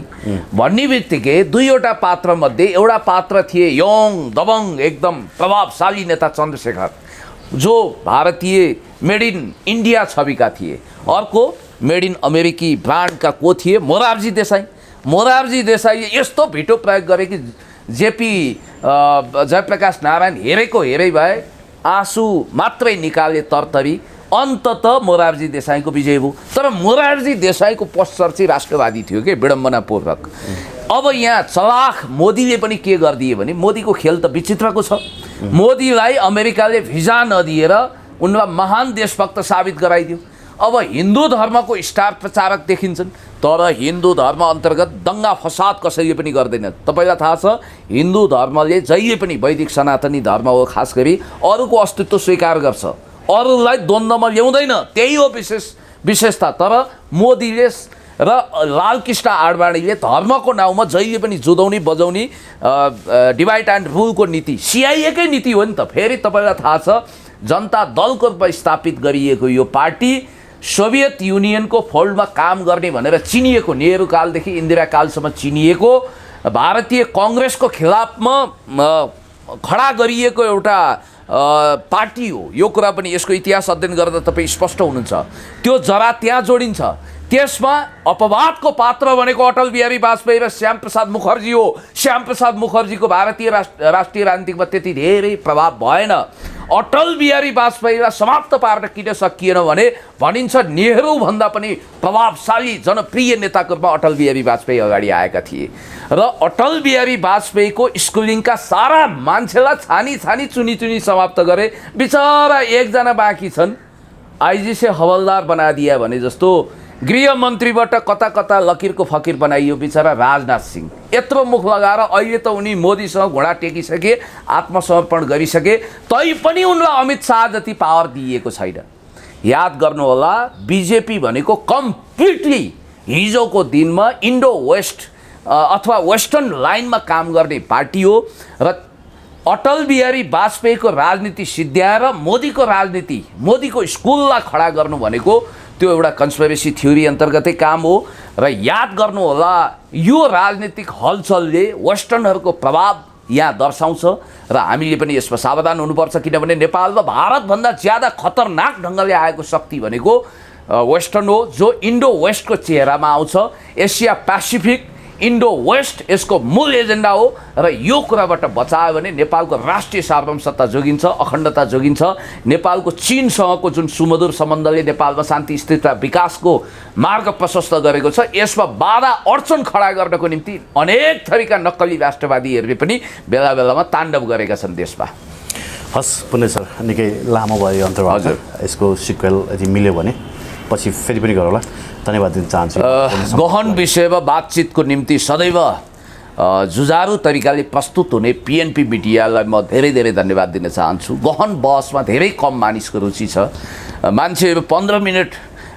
भन्ने बित्तिकै 2वटा पात्रमध्ये एउटा पात्र थिए यङ दबङ एकदम प्रभावशाली नेता चन्द्रशेखर, जो भारतीय मेड इन इन्डिया छविका थिए। अर्को मेड इन अमेरिकी ब्रान्डका को थिए? मोरारजी देसाई। मोरारजी देसाईले यस्तो भिटो प्रयोग गरे कि जेपी जयप्रकाश नारायण हेरेको हेरै भए, आँसु मात्रै निकाले तरतरी। अन्ततः मोरारजी देसाईको विजय भयो। तर मोरारजी देसाईको पोस्चर चाहिँ राष्ट्रवादी थियो कि विडम्बनापूर्वक। अब यहाँ चलाख मोदीले पनि के गरिदिए भने, मोदीको खेल त विचित्रको छ। मोदीलाई अमेरिकाले भिजा नदिएर उनलाई महान देशभक्त साबित गराइदियो। अब हिन्दू धर्मको स्टार प्रचारक देखिन्छन्, तर हिन्दू धर्म अन्तर्गत दङ्गा फसाद कसैले पनि गर्दैन। तपाईँलाई थाहा छ, हिन्दू धर्मले जहिले पनि वैदिक सनातनी धर्म हो, खास गरी अरूको अस्तित्व स्वीकार गर्छ, अरूलाई द्वन्द्वमा ल्याउँदैन, त्यही हो विशेषता। तर मोदीले र लालकृष्ण आडवाणीले धर्मको नाउँमा जहिले पनि जुदाउने बजाउने डिभाइड एन्ड रुलको नीति सिआइएकै नीति हो नि त। फेरि तपाईँलाई थाहा छ, जनता दलको रूपमा स्थापित गरिएको यो पार्टी सोभियत युनियनको फोल्डमा काम गर्ने भनेर चिनिएको, नेहरू कालदेखि इन्दिरा कालसम्म चिनिएको भारतीय काङ्ग्रेसको खिलाफमा खडा गरिएको एउटा पार्टी हो। यो कुरा पनि यसको इतिहास अध्ययन गर्दा तपाईँ स्पष्ट हुनुहुन्छ। त्यो जरा त्यहाँ जोडिन्छ। त्यसमा अपवादको पात्र भनेको अटल बिहारी वाजपेयी र श्याम प्रसाद मुखर्जी हो। श्याम प्रसाद मुखर्जीको भारतीय राष्ट्रिय राजनीतिमा त्यति धेरै प्रभाव भएन। अटल बिहारी वाजपेयीलाई समाप्त पार्न किन सकिएन भने भनिन्छ नेहरू भन्दा पनि प्रभावशाली जनप्रिय नेताको रूपमा अटल बिहारी वाजपेयी अगाडि आएका थिए र अटल बिहारी वाजपेयीको स्कुलिङका सारा मान्छेलाई छानी चुनी समाप्त गरे। बिचरा एकजना बाँकी छन्, आइजी से हवलदार बनाइदिया भने जस्तो गृहमन्त्रीबाट कता कता लकिरको फकिर बनाइयो बिचरा राजनाथ सिंह। यत्रो मुख लगाएर अहिले त उनी मोदीसँग घोडा टेकिसके, आत्मसमर्पण गरिसके, तैपनि उनलाई अमित शाह जति पावर दिइएको छैन। याद गर्नुहोला, बिजेपी भनेको कम्प्लिटली हिजोको दिनमा इन्डो वेस्ट अथवा वेस्टर्न लाइनमा काम गर्ने पार्टी हो र अटल बिहारी वाजपेयीको राजनीति सिद्ध्याएर मोदीको राजनीति, मोदीको स्कुललाई खडा गर्नु भनेको त्यो एउटा कन्स्पिरेसी थ्योरी अन्तर्गतै काम हो। र याद गर्नुहोला, यो राजनीतिक हलचलले वेस्टर्नहरूको प्रभाव यहाँ दर्शाउँछ र हामीले पनि यसमा सावधान हुनुपर्छ, किनभने नेपालमा भारतभन्दा ज्यादा खतरनाक ढङ्गले आएको शक्ति भनेको वेस्टर्न हो, जो इन्डो वेस्टको चेहरामा आउँछ। एसिया पेसिफिक इन्डो वेस्ट यसको मूल एजेन्डा हो र यो कुराबाट बचायो भने नेपालको राष्ट्रिय सार्वभौमसत्ता जोगिन्छ, अखण्डता जोगिन्छ। नेपालको चीनसँगको जुन सुमधुर सम्बन्धले नेपालमा शान्ति, स्थिरता, विकासको मार्ग प्रशस्त गरेको छ, यसमा बाधा अडचन खडा गर्नको निम्ति अनेक थरीका नक्कली राष्ट्रवादीहरूले पनि बेला बेलामा ताण्डव गरेका छन् देशमा। हस् पुण्य सर, निकै लामो भयो अन्तर्वार्ता। हजुर, यसको सिक्वेल यदि मिल्यो भने पछि फेरि पनि गरौँला। धन्यवाद दिन चाहन्छु। गहन विषयमा बातचितको निम्ति सदैव जुझारु तरिकाले प्रस्तुत हुने पिएनपी मिडियालाई म धेरै धेरै धन्यवाद दिन चाहन्छु। गहन बहसमा धेरै कम मानिसको रुचि छ। मान्छेहरू 15 मिनट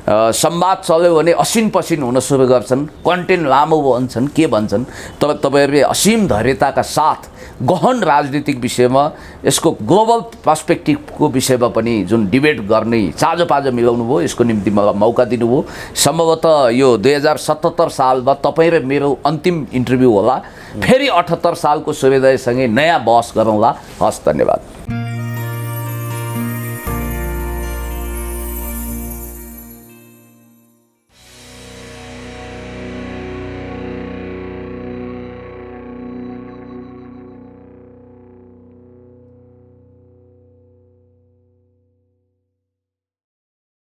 संवाद चल्यो भने असिन पसिन हुन सुरु गर्छन्, कन्टेन्ट लामो भन्छन्, के भन्छन्। तर तपाईँहरूले असीम धैर्यताका साथ गहन राजनीतिक विषयमा, यसको ग्लोबल पर्सपेक्टिभको विषयमा पनि जुन डिबेट गर्ने चाँजोपाँजो मिलाउनु भयो, यसको निम्ति मलाई मौका दिनुभयो। सम्भवतः यो 2077 सालमा तपाईँ र मेरो अन्तिम इन्टरभ्यू होला। फेरि 78 सालको सूर्योदयसँगै नयाँ बहस गरौँला। हस्, धन्यवाद।